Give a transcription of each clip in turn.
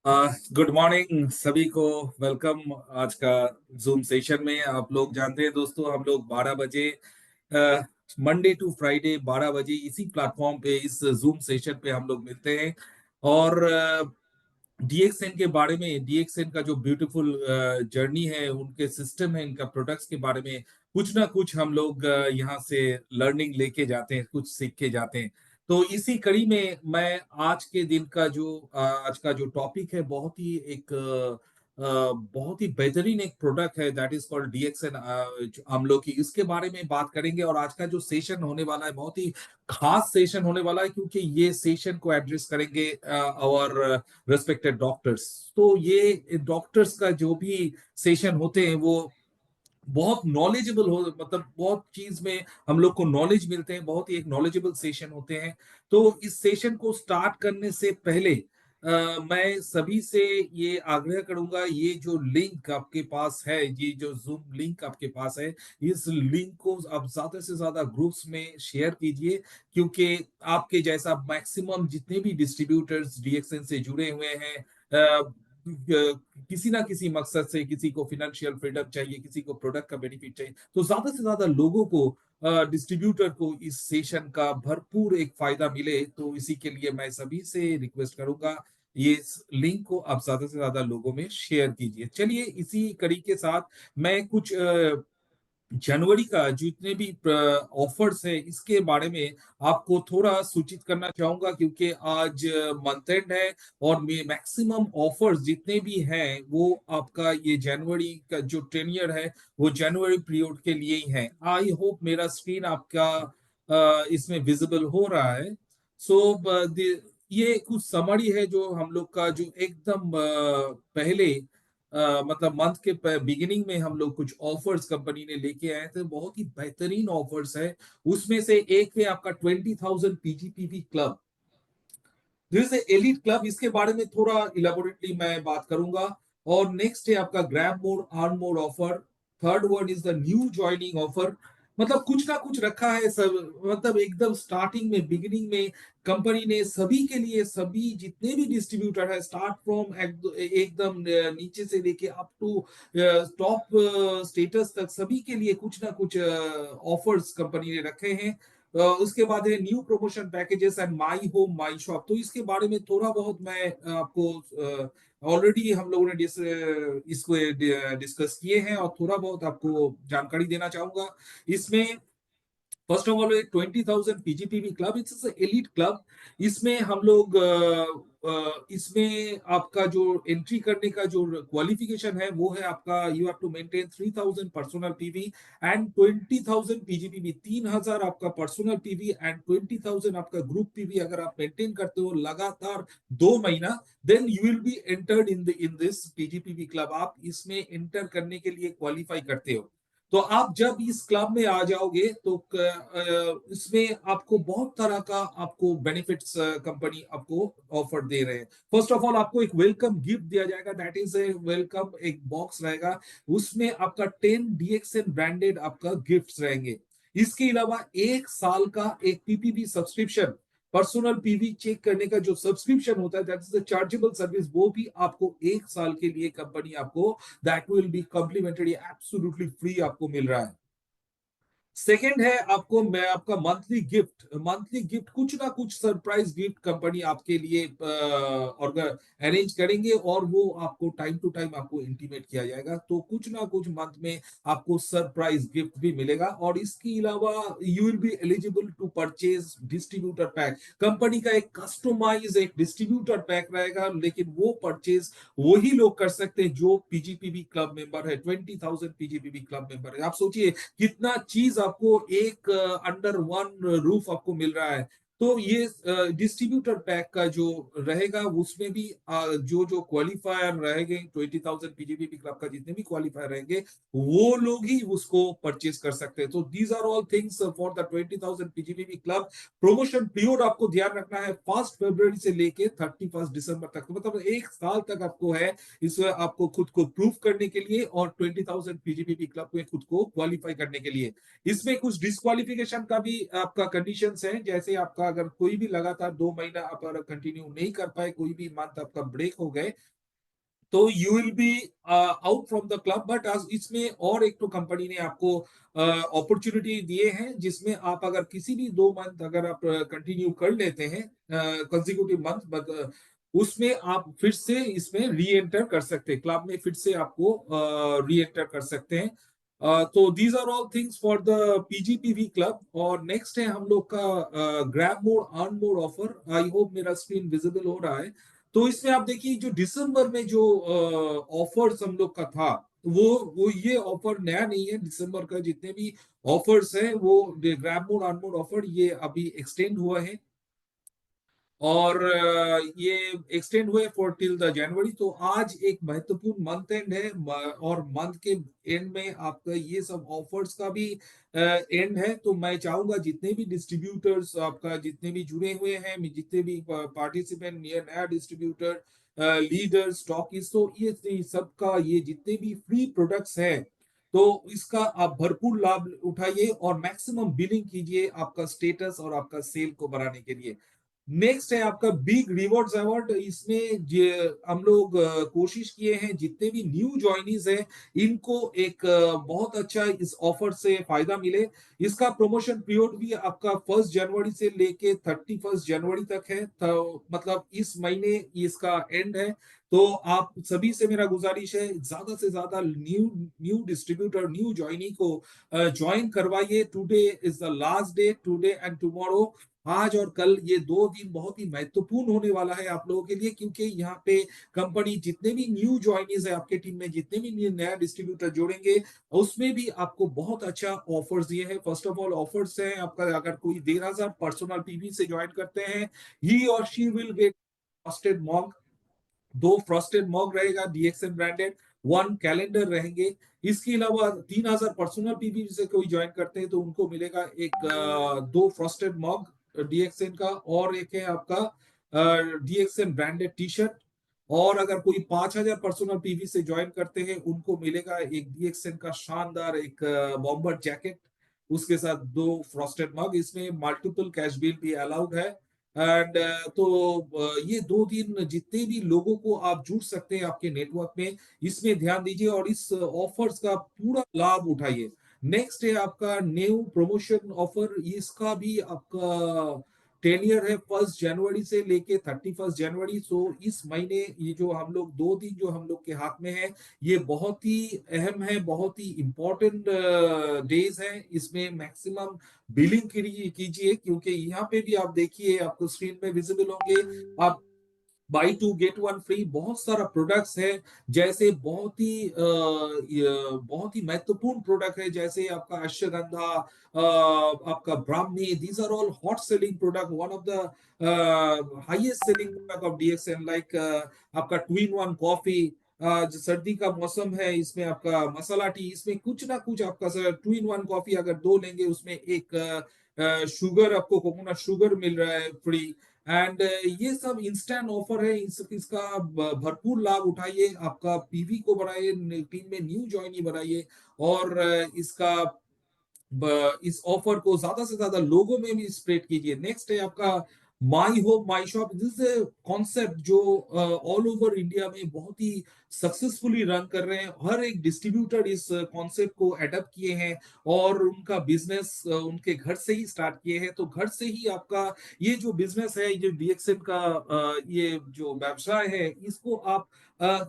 Good morning सभी को। Welcome आज का जूम सेशन में। आप लोग जानते हैं दोस्तों, हम लोग 12 बजे मंडे टू फ्राइडे 12 बजे इसी प्लेटफॉर्म पे इस जूम सेशन पे हम लोग मिलते हैं। और डीएक्सएन के बारे में, डीएक्सएन का जो ब्यूटीफुल जर्नी है, उनके सिस्टम है, इनका प्रोडक्ट्स के बारे में कुछ ना कुछ हम लोग यहाँ से लर्निंग लेके जाते हैं, कुछ सीख के जाते हैं। तो इसी कड़ी में मैं आज के दिन का जो आज का जो टॉपिक है, बहुत ही एक बहुत ही बेहतरीन एक प्रोडक्ट है, दैट इज कॉल्ड डीएक्सएन आमलो की। इसके बारे में बात करेंगे। और आज का जो सेशन होने वाला है, बहुत ही खास सेशन होने वाला है, क्योंकि ये सेशन को एड्रेस करेंगे और रेस्पेक्टेड डॉक्टर्स। तो ये डॉक्टर्स का जो भी सेशन होते हैं वो बहुत नॉलेजेबल हो, मतलब बहुत चीज में हम लोग को नॉलेज मिलते हैं, बहुत ही एक नॉलेजेबल सेशन होते हैं। तो इस सेशन को स्टार्ट करने से पहले मैं सभी से ये आग्रह करूंगा, ये जो लिंक आपके पास है, ये जो जूम लिंक आपके पास है, इस लिंक को आप ज्यादा से ज्यादा ग्रुप्स में शेयर कीजिए। क्योंकि आपके जैसा मैक्सिमम जितने भी डिस्ट्रीब्यूटर्स डीएक्सएन से जुड़े हुए हैं, किसी ना किसी मकसद से, किसी को फाइनेंशियल फ्रीडम चाहिए, किसी को प्रोडक्ट का बेनिफिट चाहिए, तो ज्यादा से ज्यादा लोगों को, डिस्ट्रीब्यूटर को इस सेशन का भरपूर एक फायदा मिले। तो इसी के लिए मैं सभी से रिक्वेस्ट करूंगा, ये लिंक को आप ज्यादा से ज्यादा लोगों में शेयर कीजिए। चलिए, इसी कड़ी के साथ मैं कुछ जनवरी का जितने भी ऑफर्स है, इसके बारे में आपको थोड़ा सूचित करना चाहूंगा, क्योंकि आज मंथ एंड है। और मैक्सिमम ऑफर्स जितने भी हैं वो आपका ये जनवरी का जो टेनियर है, वो जनवरी पीरियड के लिए ही है। आई होप मेरा स्क्रीन आपका इसमें विजिबल हो रहा है। सो ये कुछ समरी है जो हम लोग का, जो एकदम पहले मतलब मंथ के बिगिनिंग में हम लोग कुछ ऑफर्स कंपनी ने लेके आए थे, बहुत ही बेहतरीन ऑफर्स है। उसमें से एक है आपका 20,000 PGPV club. This is elite club, इसके बारे में थोड़ा इलेबोरेटली मैं बात करूंगा। और नेक्स्ट है आपका grab more earn more offer. Third word is the new joining offer. मतलब कुछ ना कुछ रखा है सब, मतलब एकदम स्टार्टिंग में, बिगिनिंग में कंपनी ने सभी के लिए, सभी जितने भी डिस्ट्रीब्यूटर है, स्टार्ट फ्रॉम एकदम नीचे से लेके अप टू टॉप स्टेटस तक, सभी के लिए कुछ ना कुछ ऑफर्स कंपनी ने रखे हैं। उसके बाद है new promotion packages and my home my shop. तो इसके बारे में थोड़ा बहुत मैं आपको, ऑलरेडी हम लोगों ने इसको डिस्कस किए हैं, और थोड़ा बहुत आपको जानकारी देना चाहूंगा इसमें। First of all, 20,000 PGPV club, it's elite club. इसमें हम लोग इसमें आपका जो एंट्री करने का जो क्वालिफिकेशन है, वो है आपका, you have to maintain 3,000 personal PV and 20,000 PGPV. 3,000 आपका पर्सनल पीवी एंड 20,000 आपका ग्रुप पीवी अगर आप मेंटेन करते हो लगातार 2 महीना, then you will be entered in this PGPV club. आप इसमें एंटर करने के लिए क्वालिफाई करते हो। तो आप जब इस क्लब में आ जाओगे तो इसमें आपको बहुत तरह का आपको बेनिफिट्स कंपनी आपको ऑफर दे रहे हैं। फर्स्ट ऑफ ऑल, आपको एक वेलकम गिफ्ट दिया जाएगा, दैट इज ए वेलकम, एक बॉक्स रहेगा। उसमें आपका 10 डीएक्सएन ब्रांडेड आपका गिफ्ट्स रहेंगे। इसके अलावा 1 साल का एक PPV subscription, personal PV check करने का जो सब्सक्रिप्शन होता है, that is the chargeable service, वो भी आपको 1 साल के लिए कंपनी आपको, that will be complimentary, absolutely free आपको मिल रहा है। सेकेंड है आपको, मैं आपका मंथली गिफ्ट, मंथली गिफ्ट कुछ ना कुछ सरप्राइज गिफ्ट कंपनी आपके लिए अरेंज करेंगे, और वो आपको टाइम टू टाइम आपको इंटीमेट किया जाएगा। तो कुछ ना कुछ मंथ में आपको सरप्राइज गिफ्ट भी मिलेगा। और इसके अलावा you will be eligible to purchase distributor pack. Company का एक कस्टमाइज एक डिस्ट्रीब्यूटर पैक रहेगा, लेकिन वो परचेज वही लोग कर सकते हैं जो पीजीपीवी क्लब मेंबर है, 20,000 पीजीपीवी क्लब मेंबर है। आप सोचिए कितना चीज आपको एक अंडर वन रूफ आपको मिल रहा है। तो ये डिस्ट्रीब्यूटर पैक का जो रहेगा, उसमें भी जो जो क्वालिफायर रहेंगे, 20,000 पीजीपीपी क्लब का जितने भी क्वालिफायर रहेंगे, वो लोग ही उसको परचेज कर सकते हैं। तो these are all things for the 20,000 PGPP club. Promotion period आपको ध्यान रखना है, 1 फरवरी से लेके 31 दिसंबर तक, तो मतलब 1 साल तक आपको है इसमें, आपको खुद को प्रूव करने के लिए, और 20,000 पीजीपीपी क्लब में खुद को क्वालिफाई करने के लिए। इसमें कुछ डिस्क्वालिफिकेशन का भी आपका कंडीशंस है, जैसे आपका आपका अगर कोई भी लगातार 2 महीना आप अगर कंटिन्यू नहीं कर पाए, कोई भी मंथ आपका ब्रेक हो गए, तो you will be out from the club. But आज इसमें और एक तो कंपनी ने आपको अपॉर्चुनिटी दिए हैं, जिसमें आप अगर किसी भी 2 मंथ अगर आप कंटिन्यू कर लेते हैं कंजिक्यूटिव मंथ, बट उसमें आप फिर से इसमें री एंटर कर सकते हैं, क्लब में फिर से आपको री एंटर कर सकते हैं। तो these are all things for the PGPV club. और नेक्स्ट है हम लोग का grab more earn more offer. I hope मेरा स्क्रीन विजिबल हो रहा है। तो इसमें आप देखिए जो दिसंबर में जो ऑफर्स हम लोग का था, वो ये ऑफर नया नहीं है। दिसंबर का जितने भी ऑफर्स हैं वो ग्रैब मोड अनमोड ऑफर ये अभी एक्सटेंड हुआ है, और ये एक्सटेंड हुए फॉर टिल द जनवरी। तो आज एक महत्वपूर्ण मंथ एंड है, और मंथ के एंड में आपका ये सब ऑफर्स का भी एंड है। तो मैं चाहूंगा जितने भी डिस्ट्रीब्यूटर्स आपका जितने भी जुड़े हुए हैं, जितने भी पार्टिसिपेंट, नया डिस्ट्रीब्यूटर, लीडर, स्टॉकिस्ट, तो ये सबका ये जितने भी फ्री प्रोडक्ट्स हैं, तो इसका आप भरपूर लाभ उठाइए और मैक्सिमम बिलिंग कीजिए आपका स्टेटस और आपका सेल को बढ़ाने के लिए। नेक्स्ट है आपका बिग रिवॉर्ड्स अवार्ड। इसमें हम लोग कोशिश किए हैं जितने भी न्यू ज्वाइनीज हैं इनको एक बहुत अच्छा इस ऑफर से फायदा मिले। इसका प्रमोशन पीरियड भी आपका 1 जनवरी से लेके 31 जनवरी तक है, तो मतलब इस महीने इसका एंड है। तो आप सभी से मेरा गुजारिश है ज्यादा से ज्यादा new new distributor, new joinee को ज्वाइन करवाइए। Today is the last day, today and tomorrow. आज और कल ये 2 दिन बहुत ही महत्वपूर्ण होने वाला है आप लोगों के लिए, क्योंकि यहाँ पे कंपनी जितने भी न्यू ज्वाइनीज है आपके टीम में, जितने भी नया डिस्ट्रीब्यूटर जोड़ेंगे, उसमें भी आपको बहुत अच्छा ऑफर्स दिए हैं। फर्स्ट ऑफ ऑल ऑफर्स है आपका, अगर कोई 13,000 पर्सनल पीवी से ज्वाइन करते हैं, ही और she will get frosted Mog. 2 frosted Mog रहेगा डीएक्सएन ब्रांडेड, 1 कैलेंडर रहेंगे। इसके अलावा 3,000 पर्सनल पीवी से कोई ज्वाइन करते हैं तो उनको मिलेगा एक 2 फ्रॉस्टेड मॉग डीएक्सएन का, और एक है आपका डीएक्सएन ब्रांडेड टी शर्ट। और अगर कोई 5,000 पर्सनल पीवी से ज्वाइन करते हैं उनको मिलेगा एक डीएक्सएन का शानदार एक बॉम्बर जैकेट, उसके साथ 2 फ्रॉस्टेड मग। इसमें मल्टीपल कैश बिल भी अलाउड है। एंड तो ये 2 दिन जितने भी लोगों को आप जुड़ सकते हैं आपके नेटवर्क में, इसमें ध्यान दीजिए और इस ऑफर्स का पूरा लाभ उठाइए। नेक्स्ट है आपका न्यू प्रमोशन ऑफर। इसका भी आपका टेनियर है 1 जनवरी से लेके 31 जनवरी। सो इस महीने ये जो हम लोग 2 दिन जो हम लोग के हाथ में है, ये बहुत ही अहम है, बहुत ही इंपॉर्टेंट डेज है। इसमें मैक्सिमम बिलिंग कीजिए, क्योंकि यहाँ पे भी आप देखिए आपको स्क्रीन में विजिबल होंगे, आप buy two get one free बहुत सारा प्रोडक्ट्स है। जैसे बहुत ही महत्वपूर्ण प्रोडक्ट है, जैसे आपका अश्वगंधा, आपका brahmi, these are all hot selling product, one of the highest selling product of DXN. Like आपका टू इन वन कॉफी, जो सर्दी का मौसम है, इसमें आपका मसाला टी, इसमें कुछ ना कुछ आपका सर 2 in 1 कॉफी अगर 2 लेंगे उसमें एक शुगर आपको कोकोनट शुगर मिल रहा है फ्री। एंड ये सब इंस्टेंट ऑफर है, इसका भरपूर लाभ उठाइए, आपका पीवी को बढ़ाइए, टीम में न्यू ज्वाइनी बढ़ाइए, और इसका इस ऑफर को ज्यादा से ज्यादा लोगों में भी स्प्रेड कीजिए। नेक्स्ट है आपका my home my shop. This concept जो ऑल ओवर इंडिया में बहुत ही सक्सेसफुली रन कर रहे हैं। हर एक डिस्ट्रीब्यूटर इस कॉन्सेप्ट को एडप्ट किए हैं और उनका बिजनेस उनके घर से ही स्टार्ट किए हैं। तो घर से ही आपका ये जो बिजनेस है, ये डीएक्सएन का ये जो व्यवसाय है, इसको आप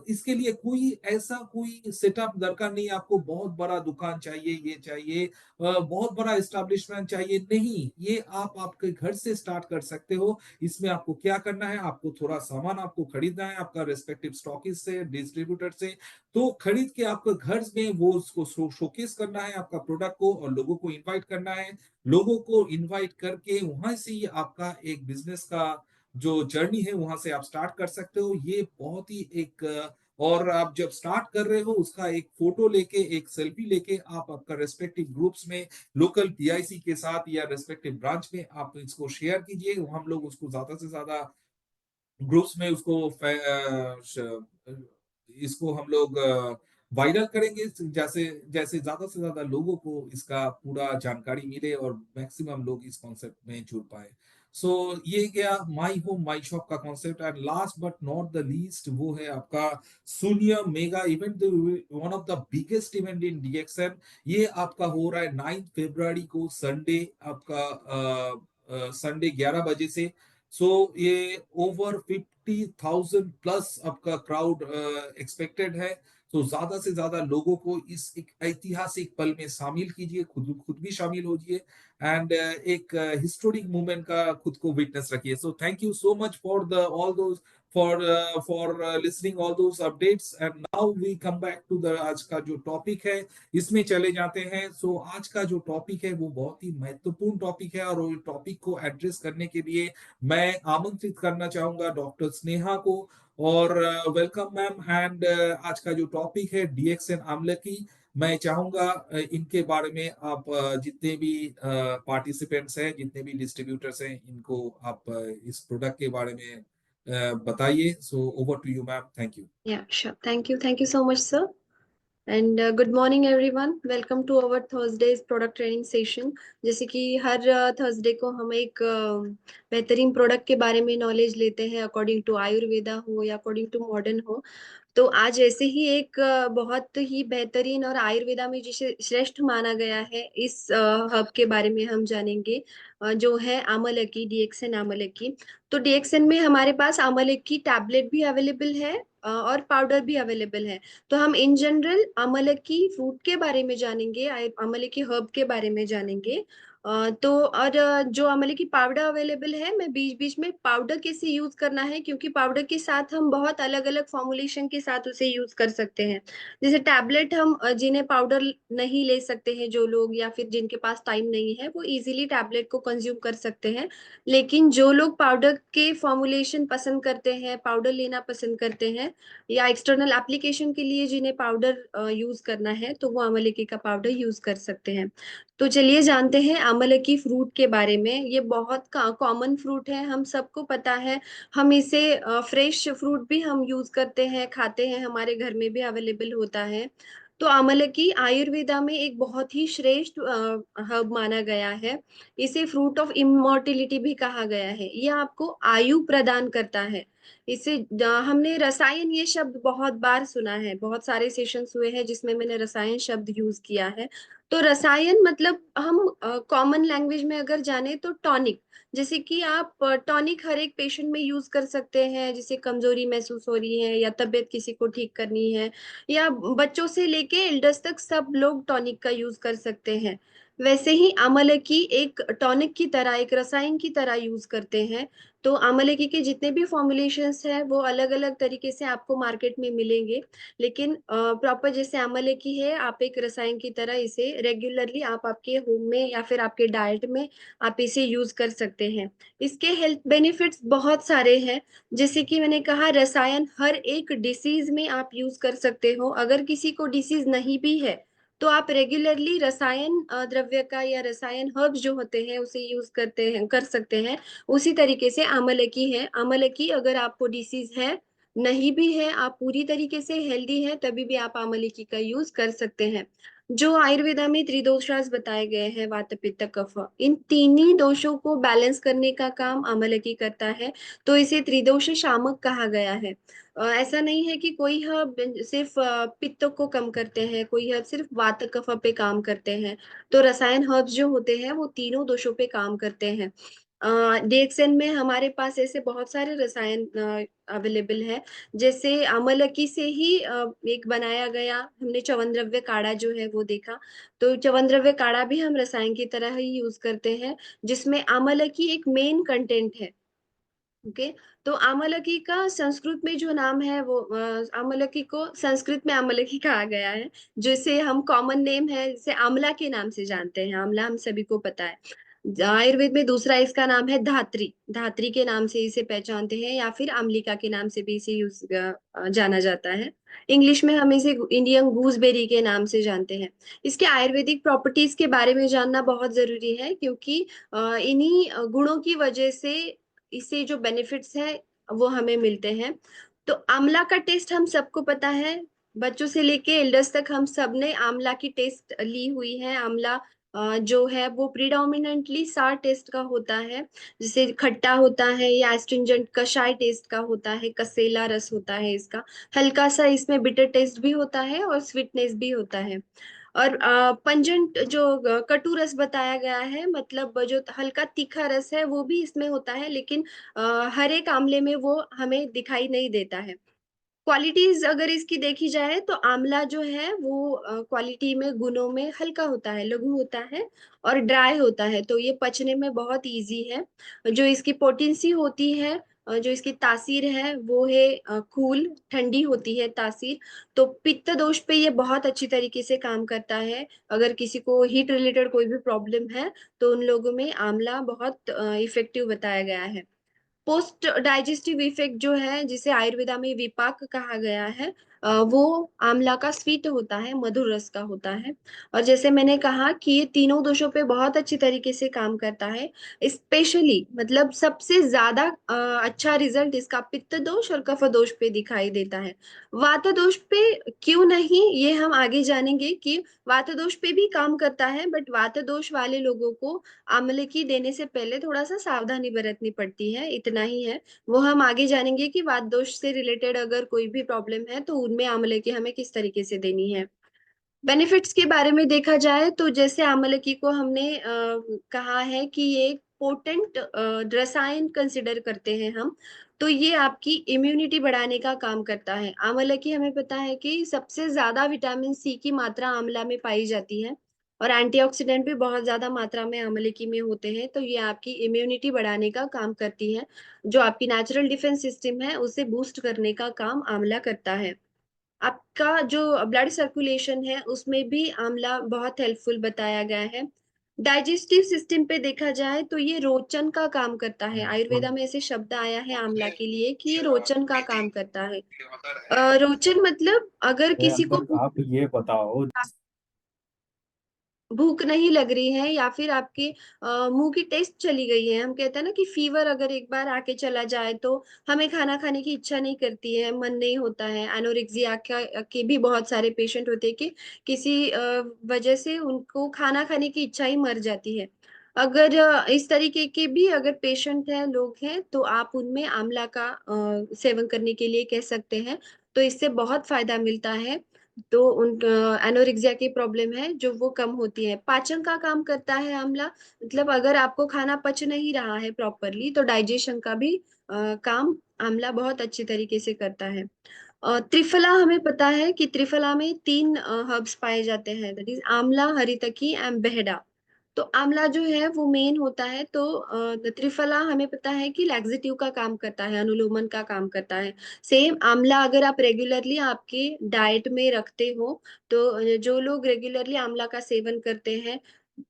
इसके लिए कोई ऐसा कोई सेटअप दरकार नहीं, आपको बहुत बड़ा दुकान चाहिए, ये चाहिए, बहुत बड़ा एस्टेब्लिशमेंट चाहिए, नहीं। ये आप आपके घर से स्टार्ट कर सकते हो। इसमें आपको क्या करना है, आपको थोड़ा सामान आपको खरीदना है आपका रेस्पेक्टिव स्टॉकिस्ट से, डिस्ट्रीब्यूटर से। तो खरीद के आपके घर में वो उसको शोकेस करना है आपका प्रोडक्ट को, और लोगों को इनवाइट करना है। लोगों को इनवाइट करके वहां से ही आपका एक बिजनेस का जो जर्नी है वहां से आप स्टार्ट कर सकते हो। ये बहुत ही एक और आप जब स्टार्ट कर रहे हो उसका एक फोटो लेके, एक सेल्फी लेके आप आपका रेस्पेक्टिव ग्रुप्स में, लोकल पीआईसी के साथ या रेस्पेक्टिव ब्रांच में आप इसको शेयर कीजिए। हम लोग उसको ज्यादा से ज्यादा ग्रुप्स में उसको इसको हम लोग वायरल करेंगे, जैसे जैसे ज्यादा से ज्यादा लोगों को इसका पूरा जानकारी मिले और मैक्सिमम लोग इस कॉन्सेप्ट में जुड़ पाए। सो ये गया माई होम माई शॉप का concept. And last but not the least वो है आपका शून्य mega event, one of the biggest event in DXN. ये आपका हो रहा है 9 फरवरी को, संडे आपका, संडे 11 बजे से। सो ये ओवर 50,000 प्लस आपका क्राउड एक्सपेक्टेड है। तो ज्यादा से ज्यादा लोगों को इस एक ऐतिहासिक पल में शामिल कीजिए, खुद खुद भी शामिल होजिए, एंड एक हिस्टोरिक मूवमेंट का खुद को विटनेस रखिए। So thank you so much for the all those, for listening all those updates. And now we come back to the आज का जो टॉपिक है, इसमें चले जाते हैं। सो आज का जो टॉपिक है वो बहुत ही महत्वपूर्ण टॉपिक है, और वो टॉपिक को एड्रेस करने के लिए मैं आमंत्रित करना चाहूंगा डॉक्टर स्नेहा को। और वेलकम मैम। एंड आज का जो टॉपिक है डीएक्सएन आमलकी, मैं चाहूंगा इनके बारे में आप जितने भी पार्टिसिपेंट्स हैं, जितने भी डिस्ट्रीब्यूटर्स हैं, इनको आप इस प्रोडक्ट के बारे में बताइए। So over to you ma'am, thank you. Yeah, sure. Thank you. Thank you so much, sir. And good morning, everyone. Welcome to our Thursday's product training session. जैसे कि हर थर्सडे को हम एक बेहतरीन प्रोडक्ट के बारे में नॉलेज लेते हैं, अकॉर्डिंग टू आयुर्वेदा हो या अकॉर्डिंग टू मॉडर्न हो। तो आज ऐसे ही एक बहुत ही बेहतरीन और आयुर्वेदा में जिसे श्रेष्ठ माना गया है, इस हब के बारे में हम जानेंगे, जो है आमलकी, डीएक्सएन आमलकी। तो डीएक्सएन में हमारे पास आमलकी टैबलेट भी अवेलेबल है और पाउडर भी अवेलेबल है। तो हम इन जनरल आमलकी फ्रूट के बारे में जानेंगे, आमलकी हर्ब के बारे में जानेंगे। तो और जो आमलकी पाउडर अवेलेबल है, मैं बीच बीच में पाउडर कैसे यूज करना है, क्योंकि पाउडर के साथ हम बहुत अलग अलग फॉर्मुलेशन के साथ उसे यूज कर सकते हैं। जैसे टैबलेट हम जिन्हें पाउडर नहीं ले सकते हैं, जो लोग या फिर जिनके पास टाइम नहीं है, वो इजीली टैबलेट को कंज्यूम कर सकते हैं। लेकिन जो लोग पाउडर के फॉर्मुलेशन पसंद करते हैं, पाउडर लेना पसंद करते हैं, या एक्सटर्नल एप्लीकेशन के लिए जिन्हें पाउडर यूज करना है, तो वो आमलकी का पाउडर यूज कर सकते हैं। तो चलिए जानते हैं आमलकी फ्रूट के बारे में। ये बहुत कॉमन फ्रूट है, हम सबको पता है। हम इसे फ्रेश फ्रूट भी हम यूज करते हैं, खाते हैं, हमारे घर में भी अवेलेबल होता है। तो आमलकी आयुर्वेदा में एक बहुत ही श्रेष्ठ हर्ब माना गया है। इसे फ्रूट ऑफ इमॉर्टिलिटी भी कहा गया है। यह आपको आयु प्रदान करता है। इसे हमने रसायन ये शब्द बहुत बार सुना है, बहुत सारे सेशंस हुए हैं जिसमें मैंने रसायन शब्द यूज किया है। तो रसायन मतलब हम कॉमन लैंग्वेज में अगर जाने तो टॉनिक। जैसे कि आप टॉनिक हर एक पेशेंट में यूज कर सकते हैं, जिसे कमजोरी महसूस हो रही है या तबीयत किसी को ठीक करनी है, या बच्चों से लेके एल्डर्स तक सब लोग टॉनिक का यूज कर सकते हैं। वैसे ही आमलकी एक टॉनिक की तरह, एक रसायन की तरह यूज करते हैं। तो आमलकी के जितने भी फॉर्मुलेशंस हैं वो अलग अलग तरीके से आपको मार्केट में मिलेंगे। लेकिन प्रॉपर जैसे आमलकी है, आप एक रसायन की तरह इसे रेगुलरली आप आपके होम में या फिर आपके डाइट में आप इसे यूज कर सकते हैं। इसके हेल्थ बेनिफिट्स बहुत सारे हैं। जैसे कि मैंने कहा, रसायन हर एक डिसीज में आप यूज कर सकते हो। अगर किसी को डिसीज नहीं भी है, तो आप रेगुलरली रसायन द्रव्य का या रसायन हर्ब्स जो होते हैं उसे यूज करते हैं, कर सकते हैं। उसी तरीके से आमलकी है। आमलकी अगर आपको डिसीज है, नहीं भी है, आप पूरी तरीके से हेल्दी है, तभी भी आप आमलकी का यूज कर सकते हैं। जो आयुर्वेदा में त्रिदोषास बताए गए हैं, वात पित्त कफ, इन तीन ही दोषों को बैलेंस करने का काम आमलकी करता है। तो इसे त्रिदोष शामक कहा गया है। ऐसा नहीं है कि कोई हर्ब सिर्फ पित्त को कम करते हैं, कोई हर्ब सिर्फ वात कफ पे काम करते हैं। तो रसायन हर्ब्स जो होते हैं वो तीनों दोषों पे काम करते हैं। डीएक्सएन में हमारे पास ऐसे बहुत सारे रसायन अवेलेबल है। जैसे अमलकी से ही एक बनाया गया, हमने च्यवनद्रव्य काढ़ा जो है वो देखा। तो च्यवनद्रव्य काढ़ा भी हम रसायन की तरह ही यूज करते हैं, जिसमें आमलकी एक मेन कंटेंट है। ओके। तो आमलकी का संस्कृत में जो नाम है वो आमलकी को संस्कृत में आमलकी कहा गया है। जिसे हम कॉमन नेम है, जिसे आंवला के नाम से जानते हैं। आंवला हम सभी को पता है। आयुर्वेद में दूसरा इसका नाम है धात्री। धात्री के नाम से इसे पहचानते हैं, या फिर अम्लिका के नाम से भी इसे यूज जाना जाता है। इंग्लिश में हम इसे इंडियन गूसबेरी के नाम से जानते हैं। इसके आयुर्वेदिक प्रॉपर्टीज के बारे में जानना बहुत जरूरी है, क्योंकि इन्हीं गुणों की वजह से इससे जो बेनिफिट्स है वो हमें मिलते हैं। तो आंवला का टेस्ट हम सबको पता है। बच्चों से लेके एल्डर्स तक हम सब ने आंवला की टेस्ट ली हुई है। आंवला जो है वो प्रीडोमिनेंटली सार टेस्ट का होता है, जैसे खट्टा होता है या एस्ट्रिंजेंट कषाय टेस्ट का होता है, कसेला रस होता है इसका, हल्का सा इसमें बिटर टेस्ट भी होता है और स्वीटनेस भी होता है। और पंजेंट जो कटु रस बताया गया है, मतलब जो हल्का तीखा रस है वो भी इसमें होता है, लेकिन हर एक आंवले में वो हमें दिखाई नहीं देता है। क्वालिटीज अगर इसकी देखी जाए तो आंवला जो है वो क्वालिटी में गुणों में हल्का होता है, लघु होता है और ड्राई होता है, तो ये पचने में बहुत इजी है। जो इसकी पोटेंसी होती है, जो इसकी तासीर है वो है कूल, ठंडी होती है तासीर। तो पित्त दोष पे ये बहुत अच्छी तरीके से काम करता है। अगर किसी को हीट रिलेटेड कोई भी प्रॉब्लम है तो उन लोगों में आंवला बहुत इफेक्टिव बताया गया है। पोस्ट डाइजेस्टिव इफेक्ट जो है, जिसे आयुर्वेदा में विपाक कहा गया है, वो आंवला का स्वीट होता है, मधुर रस का होता है। और जैसे मैंने कहा कि ये तीनों दोषों पे बहुत अच्छी तरीके से काम करता है। स्पेशली मतलब सबसे ज्यादा अच्छा रिजल्ट इसका पित्त दोष और कफ दोष पे दिखाई देता है। वात दोष पे क्यों नहीं, ये हम आगे जानेंगे कि वात दोष पे भी काम करता है, बट वात दोष वाले लोगों को आंवले की देने से पहले थोड़ा सा सावधानी बरतनी पड़ती है, इतना ही है। वो हम आगे जानेंगे कि वात दोष से रिलेटेड अगर कोई भी प्रॉब्लम है तो उनमें आंवले की हमें किस तरीके से देनी है। बेनिफिट्स के बारे में देखा जाए तो जैसे आंवलकी को हमने कहा है कि ये एक पोटेंट रसायन कंसिडर करते हैं हम, तो ये आपकी इम्यूनिटी बढ़ाने का काम करता है। आंवलकी हमें पता है कि सबसे ज्यादा विटामिन सी की मात्रा आंवला में पाई जाती है और एंटीऑक्सीडेंट भी बहुत ज्यादा मात्रा में आंवलकी में होते हैं, तो ये आपकी इम्यूनिटी बढ़ाने का काम करती है। जो आपकी नेचुरल डिफेंस सिस्टम है उसे बूस्ट करने का काम आंवला करता है। आपका जो ब्लड सर्कुलेशन है उसमें भी आंवला बहुत हेल्पफुल बताया गया है। डाइजेस्टिव सिस्टम पे देखा जाए तो ये रोचन का काम करता है। आयुर्वेदा में ऐसे शब्द आया है आंवला के लिए कि ये रोचन का काम करता है। रोचन मतलब अगर किसी को अंदर आप ये बताओ। भूख नहीं लग रही है या फिर आपके मुंह की टेस्ट चली गई है, हम कहते हैं ना कि फीवर अगर एक बार आके चला जाए तो हमें खाना खाने की इच्छा नहीं करती है, मन नहीं होता है। एनोरेक्सिया के भी बहुत सारे पेशेंट होते हैं कि किसी वजह से उनको खाना खाने की इच्छा ही मर जाती है। अगर इस तरीके के भी अगर पेशेंट हैं, लोग हैं, तो आप उनमें आंवला का सेवन करने के लिए कह सकते हैं। तो इससे बहुत फायदा मिलता है। तो उन एनोरेक्सिया की प्रॉब्लम है जो वो कम होती है। पाचन का काम करता है आंवला, मतलब अगर आपको खाना पच नहीं रहा है प्रॉपरली तो डाइजेशन का भी काम आंवला बहुत अच्छी तरीके से करता है। त्रिफला हमें पता है कि त्रिफला में तीन हर्ब्स पाए जाते हैं, दैट इज आंवला, हरितकी एंड बेहड़ा। तो आंवला जो है वो मेन होता है, तो त्रिफला हमें पता है कि लैक्सेटिव का काम करता है, अनुलोमन का काम करता है। सेम आंवला अगर आप रेगुलरली आपके डाइट में रखते हो, तो जो लोग रेगुलरली आंवला का सेवन करते हैं,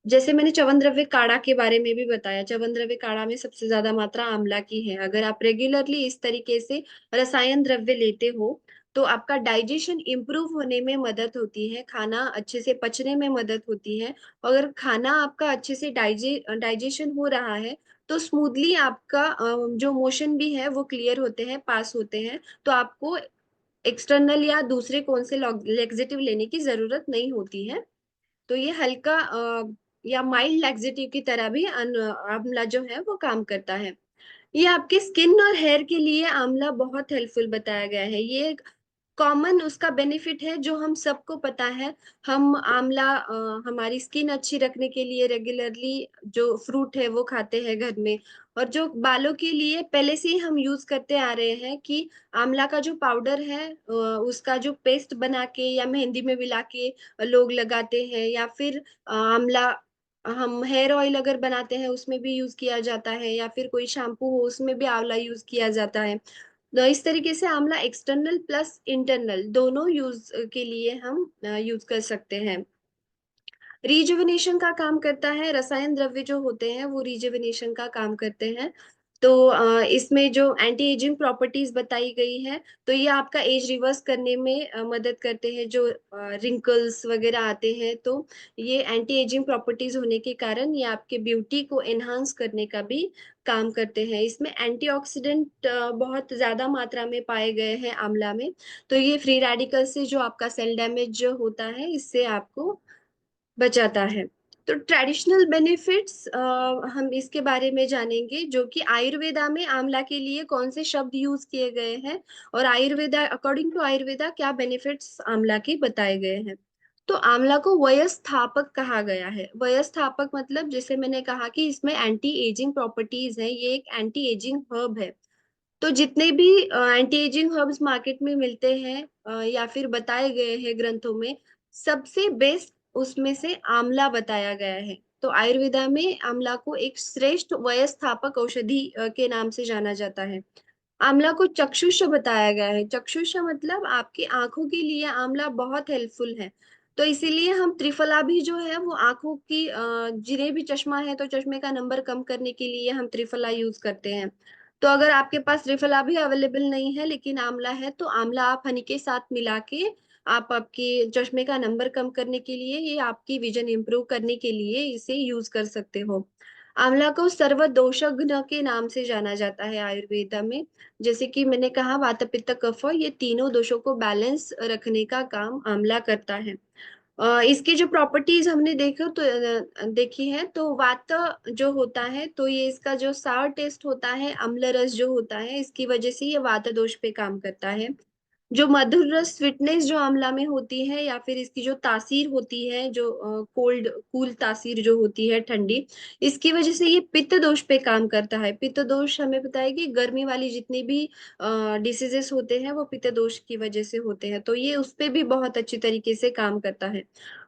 जैसे मैंने च्यवनद्रव्य द्रव्य काढ़ा के बारे में भी बताया, च्यवनद्रव्य द्रव्य काढ़ा में सबसे ज्यादा मात्रा आंवला की है। अगर आप रेगुलरली इस तरीके से रसायन द्रव्य लेते हो तो आपका डाइजेशन इंप्रूव होने में मदद होती है, खाना अच्छे से पचने में मदद होती है। अगर खाना आपका अच्छे से डाइजेशन हो रहा है तो स्मूथली आपका जो मोशन भी है वो क्लियर होते हैं, पास होते हैं, तो आपको एक्सटर्नल या दूसरे कौन से लेक्सेटिव लेने की जरूरत नहीं होती है। तो ये हल्का या माइल्ड लैक्सेटिव की तरह भी आंवला जो है वो काम करता है। ये आपके स्किन और हेयर के लिए आंवला बहुत हेल्पफुल बताया गया है। ये कॉमन उसका बेनिफिट है जो हम सबको पता है। हम आंवला हमारी स्किन अच्छी रखने के लिए रेगुलरली जो फ्रूट है वो खाते हैं घर में। और जो बालों के लिए पहले से ही हम यूज करते आ रहे हैं कि आंवला का जो पाउडर है उसका जो पेस्ट बना के या मेहंदी में मिला के लोग लगाते हैं, या फिर आंवला हम हेयर ऑयल अगर बनाते हैं उसमें भी यूज किया जाता है, या फिर कोई शैम्पू हो उसमें भी आंवला यूज किया जाता है। तो इस तरीके से आंवला एक्सटर्नल प्लस इंटरनल दोनों यूज के लिए हम यूज कर सकते हैं। रिजुविनेशन का काम करता है, रसायन द्रव्य जो होते हैं वो रिजुविनेशन का काम करते हैं। तो इसमें जो एंटी एजिंग प्रॉपर्टीज बताई गई है, तो ये आपका एज रिवर्स करने में मदद करते हैं। जो रिंकल्स वगैरह आते हैं तो ये एंटी एजिंग प्रॉपर्टीज होने के कारण ये आपके ब्यूटी को एनहांस करने का भी काम करते हैं। इसमें एंटीऑक्सीडेंट बहुत ज्यादा मात्रा में पाए गए हैं आंवला में, तो ये फ्री रेडिकल से जो आपका सेल डैमेज जो होता है इससे आपको बचाता है। तो ट्रेडिशनल बेनिफिट्स हम इसके बारे में जानेंगे, जो कि आयुर्वेदा में आंवला के लिए कौन से शब्द यूज किए गए हैं, और आयुर्वेदा, अकॉर्डिंग टू आयुर्वेदा क्या बेनिफिट्स आंवला के बताए गए हैं। तो आंवला को वयस्थापक कहा गया है। वयस्थापक मतलब, जैसे मैंने कहा कि इसमें एंटी एजिंग प्रॉपर्टीज है, ये एक एंटी एजिंग हर्ब है। तो जितने भी एंटी एजिंग हर्ब्स मार्केट में मिलते हैं या फिर बताए गए हैं ग्रंथों में, सबसे बेस्ट उसमें से आंवला बताया गया है। तो आयुर्वेदा में आंवला को एक श्रेष्ठ वयस्थापक औषधि के नाम से जाना जाता है। आंवला को चक्षुष बताया गया है। चक्षुष मतलब आपकी आंखों के लिए आंवला बहुत हेल्पफुल है। तो इसीलिए हम त्रिफला भी जो है वो आंखों की जिन्हें भी चश्मा है तो चश्मे का नंबर कम करने के लिए हम त्रिफला यूज करते हैं। तो अगर आपके पास त्रिफला भी अवेलेबल नहीं है लेकिन आंवला है, तो आंवला आप हनी के साथ मिला के आप आपके चश्मे का नंबर कम करने के लिए, ये आपकी विजन इंप्रूव करने के लिए इसे यूज कर सकते हो। आंवला को सर्वदोषज्ञ के नाम से जाना जाता है आयुर्वेदा में। जैसे कि मैंने कहा, वात पित्त कफ, ये तीनों दोषों को बैलेंस रखने का काम आंवला करता है। इसकी जो प्रॉपर्टीज हमने देखी है, तो वात जो होता है, तो ये इसका जो सार टेस्ट होता है, अम्ल रस जो होता है, इसकी वजह से ये वात दोष पे काम करता है। जो मधुर रस स्वीटनेस जो आंवला में होती है, या फिर इसकी जो तासीर होती है, जो कोल्ड कूल तासीर जो होती है, ठंडी, इसकी वजह से ये पित्त दोष पे काम करता है। पित्त दोष हमें पता है कि गर्मी वाली जितनी भी डिसीजेस होते हैं वो पित्त दोष की वजह से होते हैं, तो ये उस पे भी बहुत अच्छी तरीके से काम करता है।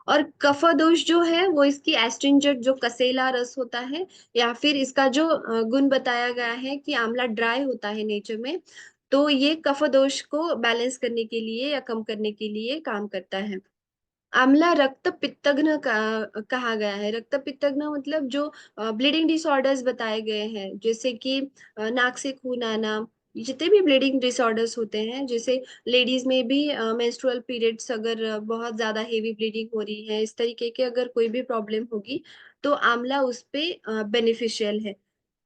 और कफ दोष जो है वो इसकी एस्ट्रिंजेंट जो कसेला रस होता है, या फिर इसका जो गुण बताया गया है कि आंवला ड्राई होता है नेचर में, तो ये कफ दोष को बैलेंस करने के लिए या कम करने के लिए काम करता है। आंवला रक्त पित्तग्न कहा गया है। रक्त पित्तग्न मतलब जो ब्लीडिंग डिसऑर्डर्स बताए गए हैं, जैसे कि नाक से खून आना, जितने भी ब्लीडिंग डिसऑर्डर्स होते हैं, जैसे लेडीज में भी मेंस्ट्रुअल पीरियड्स, अगर बहुत ज्यादा हेवी ब्लीडिंग हो रही है, इस तरीके के अगर कोई भी प्रॉब्लम होगी, तो आंवला उस पे बेनिफिशियल है।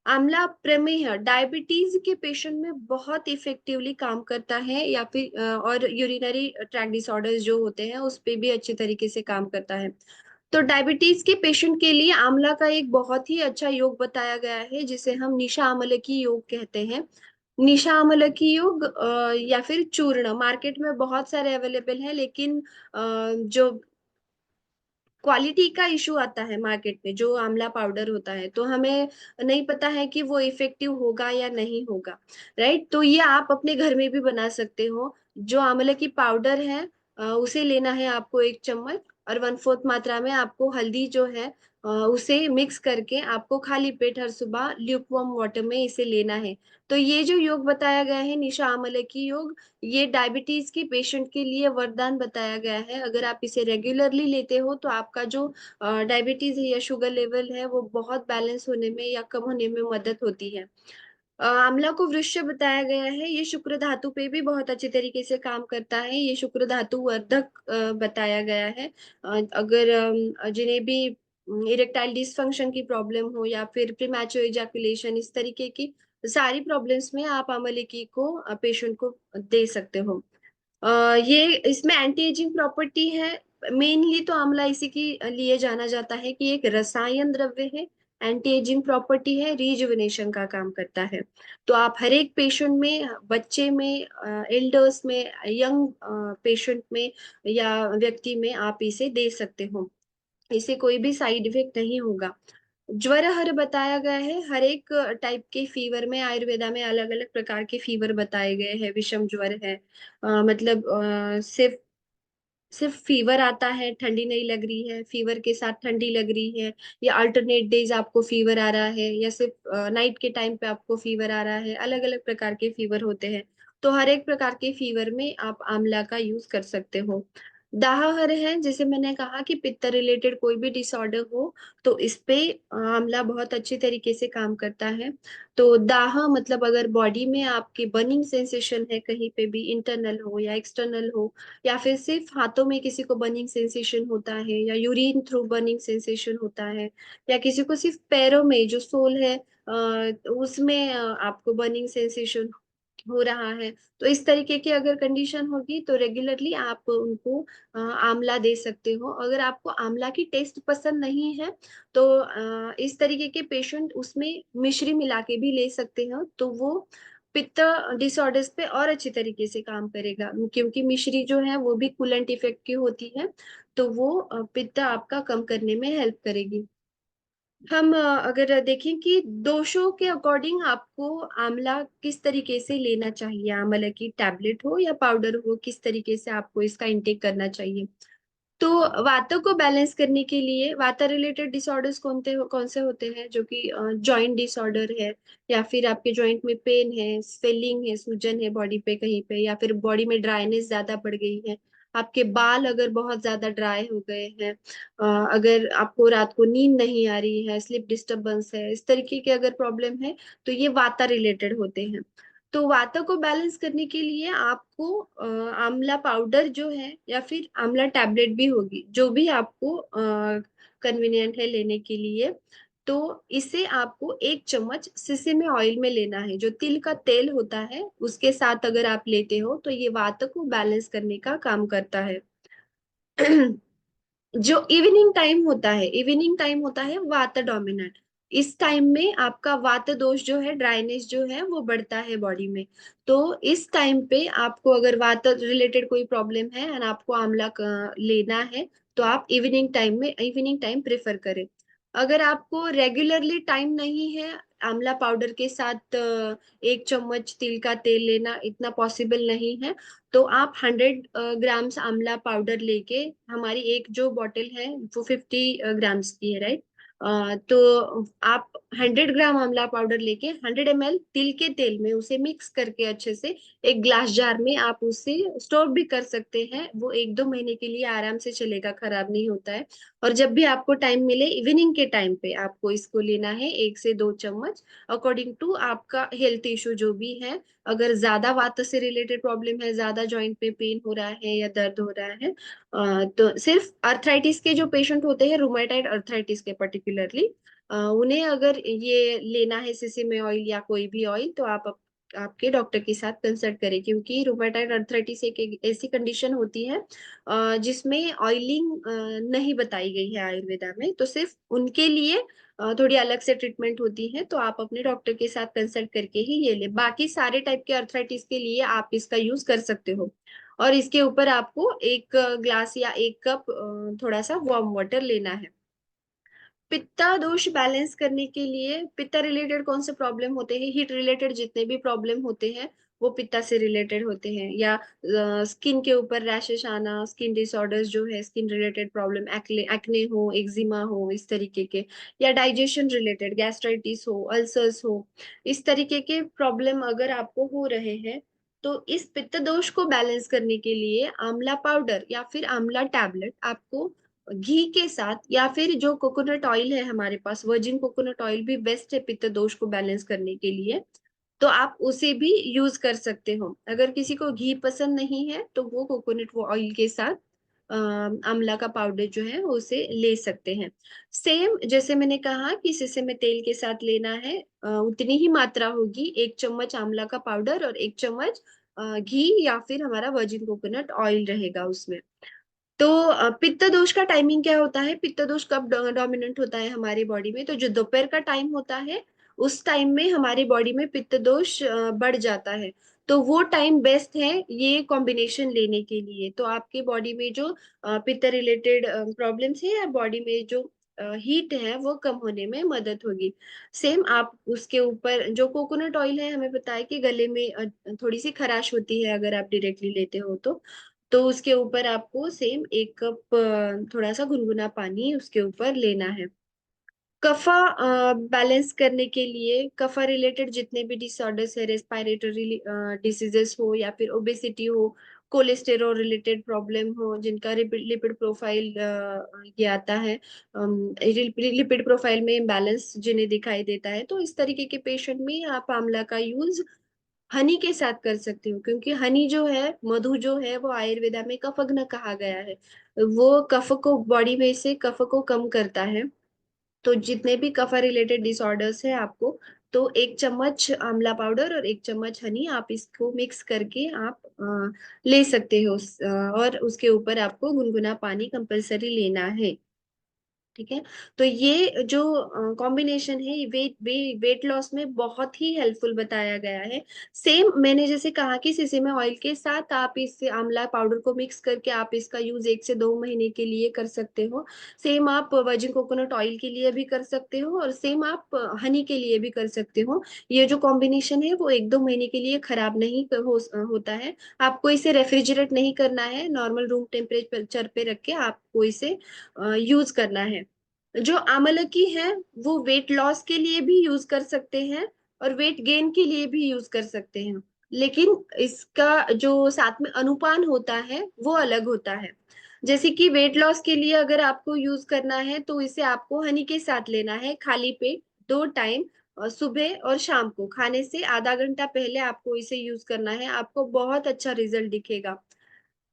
आंवला प्रमेह डायबिटीज के पेशेंट में बहुत इफेक्टिवली काम करता है, या फिर और यूरिनरी ट्रैक डिसऑर्डर्स जो होते हैं उस पे भी अच्छे तरीके से काम करता है। तो डायबिटीज के पेशेंट के लिए आंवला का एक बहुत ही अच्छा योग बताया गया है, जिसे हम निशा आमलकी योग कहते हैं। निशा आमलकी योग या फिर चूर्ण मार्केट में बहुत सारे अवेलेबल है, लेकिन जो क्वालिटी का इशू आता है मार्केट में, जो आंवला पाउडर होता है, तो हमें नहीं पता है कि वो इफेक्टिव होगा या नहीं होगा। राइट, तो ये आप अपने घर में भी बना सकते हो। जो आंवला की पाउडर है, उसे लेना है आपको 1 चम्मच, और 1/4 मात्रा में आपको हल्दी जो है उसे मिक्स करके आपको खाली पेट हर सुबह ल्यूकवार्म वाटर में इसे लेना है। तो ये जो योग बताया गया है, निशा आमले की योग, ये डायबिटीज के पेशेंट के लिए वरदान बताया गया है। अगर आप इसे रेगुलरली लेते हो तो आपका जो डायबिटीज है या शुगर लेवल है वो बहुत बैलेंस होने में या कम होने में मदद होती है। आंवला को वृक्ष बताया गया है। ये शुक्र धातु पे भी बहुत अच्छे तरीके से काम करता है। ये शुक्र धातु वर्धक बताया गया है। अगर जिन्हें भी इरेक्टाइल डिसफंक्शन की प्रॉब्लम हो, या फिर प्रीमैच्योर इजैकुलेशन, इस तरीके की सारी प्रॉब्लम्स में आप अमलकी को पेशेंट को दे सकते हो। ये इसमें एंटी एजिंग प्रॉपर्टी है। मेनली तो आंवला इसी के लिए जाना जाता है कि एक रसायन द्रव्य है, एंटी एजिंग प्रॉपर्टी है, रिजुविनेशन का काम करता है। तो आप हर एक पेशेंट में, बच्चे में, एल्डर्स में, यंग पेशेंट में या व्यक्ति में आप इसे दे सकते हो। इसे कोई भी साइड इफेक्ट नहीं होगा। ज्वर हर बताया गया है। हर एक टाइप के फीवर में आयुर्वेदा में अलग अलग प्रकार के फीवर बताए गए हैं। विषम ज्वर है, मतलब सिर्फ सिर्फ फीवर आता है, ठंडी नहीं लग रही है, फीवर के साथ ठंडी लग रही है, या अल्टरनेट डेज आपको फीवर आ रहा है, या सिर्फ नाइट के टाइम पे आपको फीवर आ रहा है, अलग अलग प्रकार के फीवर होते हैं। तो हर एक प्रकार के फीवर में आप आंवला का यूज कर सकते हो। दाहर है, जैसे मैंने कहा कि पित्त रिलेटेड कोई भी डिसऑर्डर हो, तो इस पे आंवला बहुत अच्छी तरीके से काम करता है। तो दाह मतलब अगर बॉडी में आपके बर्निंग सेंसेशन है, कहीं पे भी इंटरनल हो या एक्सटर्नल हो, या फिर सिर्फ हाथों में किसी को बर्निंग सेंसेशन होता है, या यूरिन थ्रू बर्निंग सेंसेशन होता है, या किसी को सिर्फ पैरों में जो सोल है उसमें आपको बर्निंग सेंसेशन हो रहा है, तो इस तरीके की अगर कंडीशन होगी तो रेगुलरली आप उनको आंवला दे सकते हो। अगर आपको आंवला की टेस्ट पसंद नहीं है तो इस तरीके के पेशेंट उसमें मिश्री मिला के भी ले सकते हो, तो वो पित्त डिसऑर्डर्स पे और अच्छी तरीके से काम करेगा, क्योंकि मिश्री जो है वो भी कूलेंट इफेक्ट की होती है, तो वो पित्त आपका कम करने में हेल्प करेगी। हम अगर देखें कि दोषों के अकॉर्डिंग आपको आंवला किस तरीके से लेना चाहिए, आंवला की टैबलेट हो या पाउडर हो, किस तरीके से आपको इसका इंटेक करना चाहिए। तो वातों को बैलेंस करने के लिए, वाता रिलेटेड डिसऑर्डर्स कौन से होते हैं, जो कि जॉइंट डिसऑर्डर है, या फिर आपके जॉइंट में पेन है, स्वेलिंग है, सूजन है बॉडी पे कहीं पे, या फिर बॉडी में ड्राइनेस ज्यादा बढ़ गई है, आपके बाल अगर बहुत ज्यादा ड्राई हो गए हैं, अगर आपको रात को नींद नहीं आ रही है, स्लीप डिस्टरबेंस है, इस तरीके के अगर प्रॉब्लम है तो ये वाता रिलेटेड होते हैं। तो वाता को बैलेंस करने के लिए आपको आंवला पाउडर जो है या फिर आंवला टैबलेट भी होगी, जो भी आपको कन्वीनियंट है लेने के लिए, तो इसे आपको 1 चम्मच सिसमे ऑयल में लेना है। जो तिल का तेल होता है उसके साथ अगर आप लेते हो तो ये वात को बैलेंस करने का काम करता है। जो इवनिंग टाइम होता है वात डोमिनेंट। इस टाइम में आपका वात दोष जो है, ड्राइनेस जो है वो बढ़ता है बॉडी में। तो इस टाइम पे आपको अगर वात रिलेटेड कोई प्रॉब्लम है एंड आपको आंवला लेना है, तो आप इवनिंग टाइम प्रेफर करें। अगर आपको रेगुलरली टाइम नहीं है आंवला पाउडर के साथ 1 चम्मच तिल का तेल लेना इतना पॉसिबल नहीं है, तो आप 100 ग्राम्स आंवला पाउडर लेके, हमारी एक जो बॉटल है वो 50 ग्राम्स की है, राइट। तो आप 100 ग्राम आंवला पाउडर लेके 100 ml तिल के तेल में उसे मिक्स करके अच्छे से एक ग्लास जार में आप उसे स्टोर भी कर सकते हैं। वो 1-2 महीने के लिए आराम से चलेगा, खराब नहीं होता है। और जब भी आपको टाइम मिले इवनिंग के टाइम पे आपको इसको लेना है 1 से 2 चम्मच, अकॉर्डिंग टू आपका हेल्थ इशू जो भी है। अगर ज्यादा वात से रिलेटेड प्रॉब्लम है, ज्यादा जॉइंट पे पेन हो रहा है या दर्द हो रहा है, तो सिर्फ अर्थराइटिस के जो पेशेंट होते हैं, रूमेटाइड अर्थराइटिस के पर्टिकुलरली, उन्हें अगर ये लेना है सिसिमे ऑयल या कोई भी ऑयल, तो आप आपके डॉक्टर के साथ कंसल्ट करें, क्योंकि रूमेटाइड अर्थराइटिस एक ऐसी कंडीशन होती है जिसमें ऑयलिंग नहीं बताई गई है आयुर्वेदा में, तो सिर्फ उनके लिए थोड़ी अलग से ट्रीटमेंट होती है। तो आप अपने डॉक्टर के साथ कंसल्ट करके ही ये ले, बाकी सारे टाइप के अर्थराइटिस के लिए आप इसका यूज कर सकते हो। और इसके ऊपर आपको 1 ग्लास या 1 कप थोड़ा सा वार्म वाटर लेना है। पित्ता दोष बैलेंस करने के लिए, पित्ता रिलेटेड कौन से प्रॉब्लम होते हैं, हीट रिलेटेड जितने भी प्रॉब्लम होते हैं वो पित्ता से रिलेटेड होते हैं, या स्किन के ऊपर रैशेस आना, स्किन डिसऑर्डर्स जो है, स्किन रिलेटेड प्रॉब्लम, एक्ने हो, एक्जिमा हो, इस तरीके के, या डाइजेशन रिलेटेड, गैस्ट्राइटिस हो, अल्सर्स हो, इस तरीके के प्रॉब्लम अगर आपको हो रहे हैं, तो इस पित्त दोष को बैलेंस करने के लिए आंवला पाउडर या फिर आंवला टैबलेट आपको घी के साथ, या फिर जो कोकोनट ऑयल है हमारे पास, वर्जिन कोकोनट ऑयल भी बेस्ट है पित्त दोष को बैलेंस करने के लिए, तो आप उसे भी यूज कर सकते हो। अगर किसी को घी पसंद नहीं है तो वो कोकोनट वो ऑयल के साथ आंवला का पाउडर जो है वो उसे ले सकते हैं। सेम जैसे मैंने कहा कि सिसम तेल के साथ लेना है, उतनी ही मात्रा होगी, 1 चम्मच आंवला का पाउडर और 1 चम्मच घी या फिर हमारा वर्जिन कोकोनट ऑयल रहेगा उसमें। तो पित्त दोष का टाइमिंग क्या होता है, पित्त दोष कब डोमिनेंट होता है हमारी बॉडी में, तो जो दोपहर का टाइम होता है उस टाइम में हमारी बॉडी में पित्त दोष बढ़ जाता है। तो वो टाइम बेस्ट है ये कॉम्बिनेशन लेने के लिए। तो आपके बॉडी में जो पित्त रिलेटेड प्रॉब्लम्स है या बॉडी में जो हीट है वो कम होने में मदद होगी। सेम आप उसके ऊपर जो कोकोनट ऑयल है, हमें पता है कि गले में थोड़ी सी खराश होती है अगर आप डायरेक्टली लेते हो तो उसके ऊपर आपको सेम 1 कप थोड़ा सा गुनगुना पानी उसके ऊपर लेना है। कफा बैलेंस करने के लिए, कफा रिलेटेड जितने भी डिसऑर्डर्स है, रेस्पिरेटरी डिसीजेस हो या फिर ओबेसिटी हो, कोलेस्टेरॉल रिलेटेड प्रॉब्लम हो, जिनका लिपिड प्रोफाइल ये आता है, लिपिड प्रोफाइल में इम्बैलेंस जिन्हें दिखाई देता है, तो इस तरीके के पेशेंट में आप आंवला का यूज हनी के साथ कर सकती हूँ, क्योंकि हनी जो है, मधु जो है, वो आयुर्वेदा में कफग्न कहा गया है। वो कफ को, बॉडी में से कफ को कम करता है। तो जितने भी कफा रिलेटेड डिसऑर्डर्स है आपको, तो 1 चम्मच आंवला पाउडर और 1 चम्मच हनी, आप इसको मिक्स करके आप ले सकते हो। और उसके ऊपर आपको गुनगुना पानी कंपलसरी लेना है। ठीक है। तो ये जो कॉम्बिनेशन है, ये वेट लॉस में बहुत ही हेल्पफुल बताया गया है। सेम मैंने जैसे कहा कि सीसेम ऑयल के साथ आप इस आंवला पाउडर को मिक्स करके आप इसका यूज 1 से 2 महीने के लिए कर सकते हो। सेम आप वर्जिन कोकोनट ऑयल के लिए भी कर सकते हो, और सेम आप हनी के लिए भी कर सकते हो। ये जो कॉम्बिनेशन है वो 1-2 महीने के लिए खराब नहीं होता है। आपको इसे रेफ्रिजरेट नहीं करना है, नॉर्मल रूम टेम्परेचर पे रख के आपको इसे यूज करना है। जो आमलकी है वो वेट लॉस के लिए भी यूज कर सकते हैं और वेट गेन के लिए भी यूज कर सकते हैं, लेकिन इसका जो साथ में अनुपान होता है वो अलग होता है। जैसे कि वेट लॉस के लिए अगर आपको यूज करना है तो इसे आपको हनी के साथ लेना है, खाली पेट 2 टाइम, सुबह और शाम को खाने से आधा घंटा पहले आपको इसे यूज करना है। आपको बहुत अच्छा रिजल्ट दिखेगा।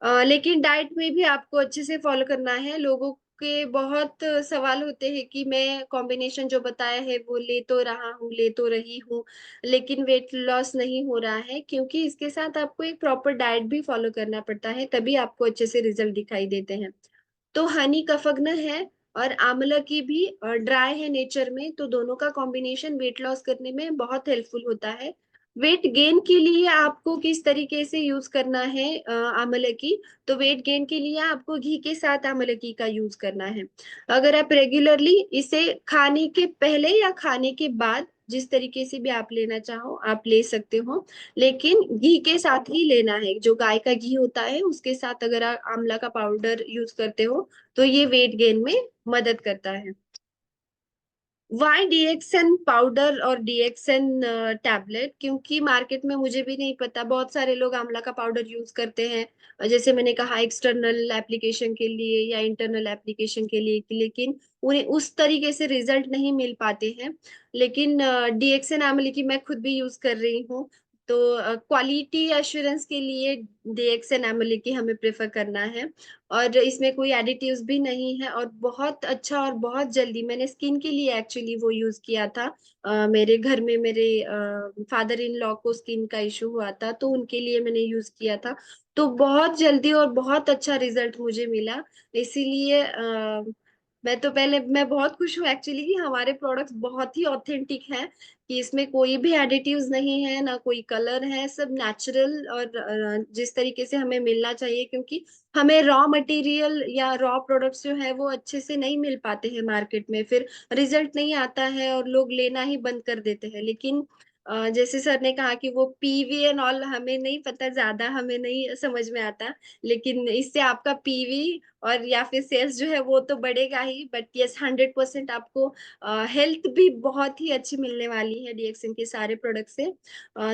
लेकिन डाइट में भी आपको अच्छे से फॉलो करना है। लोगों के बहुत सवाल होते हैं कि मैं कॉम्बिनेशन जो बताया है वो ले तो रहा हूँ, ले तो रही हूँ, लेकिन वेट लॉस नहीं हो रहा है, क्योंकि इसके साथ आपको एक प्रॉपर डाइट भी फॉलो करना पड़ता है, तभी आपको अच्छे से रिजल्ट दिखाई देते हैं। तो हनी कफग्न है और आंवला की भी ड्राई है नेचर में, तो दोनों का कॉम्बिनेशन वेट लॉस करने में बहुत हेल्पफुल होता है। वेट गेन के लिए आपको किस तरीके से यूज करना है आंवला की, तो वेट गेन के लिए आपको घी के साथ आंवला की का यूज करना है। अगर आप रेगुलरली इसे खाने के पहले या खाने के बाद, जिस तरीके से भी आप लेना चाहो आप ले सकते हो, लेकिन घी के साथ ही लेना है। जो गाय का घी होता है उसके साथ अगर आप आंवला का पाउडर यूज करते हो तो ये वेट गेन में मदद करता है। वाई डीएक्सन पाउडर और डीएक्सन टैबलेट, क्योंकि मार्केट में मुझे भी नहीं पता, बहुत सारे लोग आंवला का पाउडर यूज करते हैं जैसे मैंने कहा एक्सटर्नल एप्लीकेशन के लिए या इंटरनल एप्लीकेशन के लिए, लेकिन उन्हें उस तरीके से रिजल्ट नहीं मिल पाते हैं। लेकिन डीएक्सन आंवले की मैं खुद भी यूज कर रही हूँ, तो क्वालिटी एश्योरेंस के लिए डीएक्सन आंवले की हमें प्रेफर करना है। और इसमें कोई एडिटिव्स भी नहीं है, और बहुत अच्छा और बहुत जल्दी, मैंने स्किन के लिए एक्चुअली वो यूज किया था। मेरे घर में मेरे फादर इन लॉ को स्किन का इशू हुआ था, तो उनके लिए मैंने यूज किया था। तो बहुत जल्दी और बहुत अच्छा रिजल्ट मुझे मिला। इसीलिए मैं बहुत खुश हूँ एक्चुअली कि हमारे प्रोडक्ट्स बहुत ही ऑथेंटिक हैं, कि इसमें कोई भी एडिटिव्स नहीं है, ना कोई कलर है, सब नेचुरल और जिस तरीके से हमें मिलना चाहिए, क्योंकि हमें रॉ मटेरियल या रॉ प्रोडक्ट्स जो है वो अच्छे से नहीं मिल पाते हैं मार्केट में, फिर रिजल्ट नहीं आता है और लोग लेना ही बंद कर देते हैं। लेकिन जैसे सर ने कहा कि वो पीवी एंड ऑल हमें नहीं पता, ज्यादा हमें नहीं समझ में आता, लेकिन इससे आपका पीवी और या फिर सेल्स जो है वो तो बढ़ेगा ही, बट यस 100% आपको हेल्थ भी बहुत ही अच्छी मिलने वाली है डीएक्सन के सारे प्रोडक्ट से।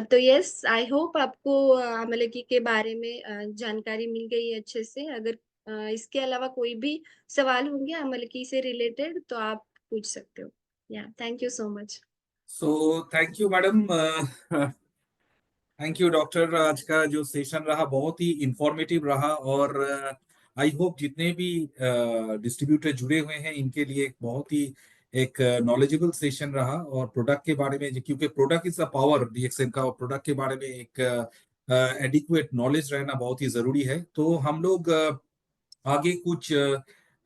तो यस आई होप आपको आमलकी के बारे में जानकारी मिल गई है अच्छे से। अगर इसके अलावा कोई भी सवाल होंगे आमलकी से रिलेटेड तो आप पूछ सकते हो। या thank you so much. So thank you madam. Thank you doctor. आज का जो सेशन रहा बहुत ही इंफॉर्मेटिव रहा, और आई होप जितने भी डिस्ट्रीब्यूटर जुड़े हुए हैं इनके लिए एक बहुत ही एक नॉलेजेबल सेशन रहा। और प्रोडक्ट के बारे में, क्योंकि product is the power DXN का, और प्रोडक्ट के बारे में एक एडिक्वेट नॉलेज रहना बहुत ही जरूरी है। तो हम लोग आगे कुछ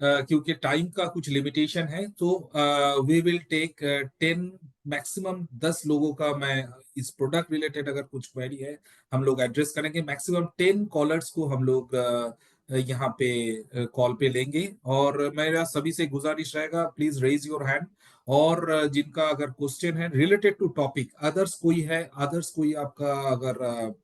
क्योंकि टाइम का कुछ लिमिटेशन है, तो वी विल टेक 10, मैक्सिमम 10 लोगों का, मैं इस प्रोडक्ट रिलेटेड अगर कुछ क्वेरी है हम लोग एड्रेस करेंगे। मैक्सिमम 10 कॉलर्स को हम लोग यहाँ पे कॉल पे लेंगे। और मेरा सभी से गुजारिश रहेगा, प्लीज रेज योर हैंड। और जिनका अगर क्वेश्चन है रिलेटेड टू टॉपिक, अदर्स कोई है, अदर्स कोई आपका अगर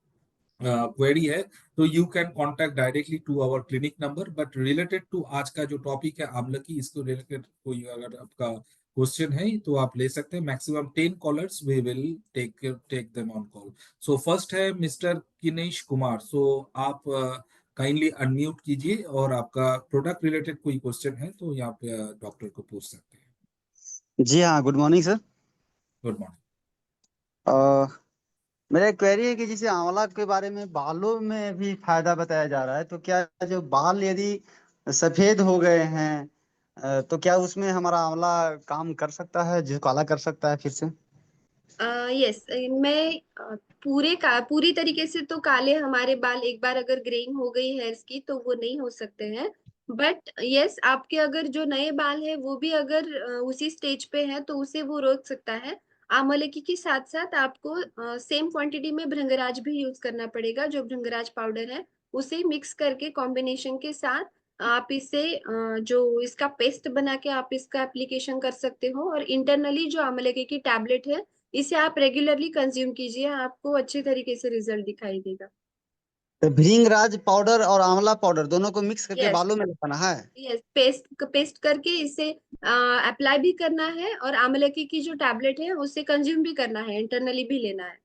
क्वेरी है, तो you can contact directly to our clinic number. But related to आज का जो टॉपिक है आमलकी, इसको रिलेटेड कोई अगर आपका क्वेश्चन है तो आप ले सकते हैं। Maximum 10 callers we will take take them on call. So first है मिस्टर किनेश कुमार। सो आप काइंडली अनम्यूट कीजिए, और आपका प्रोडक्ट रिलेटेड कोई क्वेश्चन है तो यहाँ पे डॉक्टर को पूछ सकते हैं। जी हाँ, good morning sir. Good morning. अ, मेरा एक क्वेरी है कि जैसे आंवला के बारे में बालों में भी फायदा बताया जा रहा है, तो क्या जो बाल यदि सफेद हो गए हैं तो क्या उसमें हमारा आंवला काम कर सकता है, जो काला कर सकता है फिर से? यस, मैं पूरी तरीके से तो काले हमारे बाल एक बार अगर ग्रेइंग हो गई हेयर्स की तो वो नहीं हो सकते हैं। बट यस, आपके अगर जो नए बाल है वो भी अगर उसी स्टेज पे है तो उसे वो रोक सकता है। आमलकी के साथ साथ आपको सेम क्वांटिटी में भृंगराज भी यूज करना पड़ेगा। जो भृंगराज पाउडर है उसे मिक्स करके कॉम्बिनेशन के साथ आप इसे जो इसका पेस्ट बना के आप इसका एप्लीकेशन कर सकते हो। और इंटरनली जो आमलकी की टैबलेट है इसे आप रेगुलरली कंज्यूम कीजिए, आपको अच्छे तरीके से रिजल्ट दिखाई देगा। तो भृंगराज पाउडर और आंवला पाउडर दोनों को मिक्स करके यस, बालों में लगाना है? यस, पेस्ट करके इसे अप्लाई भी करना है और आमलकी की जो टैबलेट है उसे कंज्यूम भी करना है, इंटरनली भी लेना है।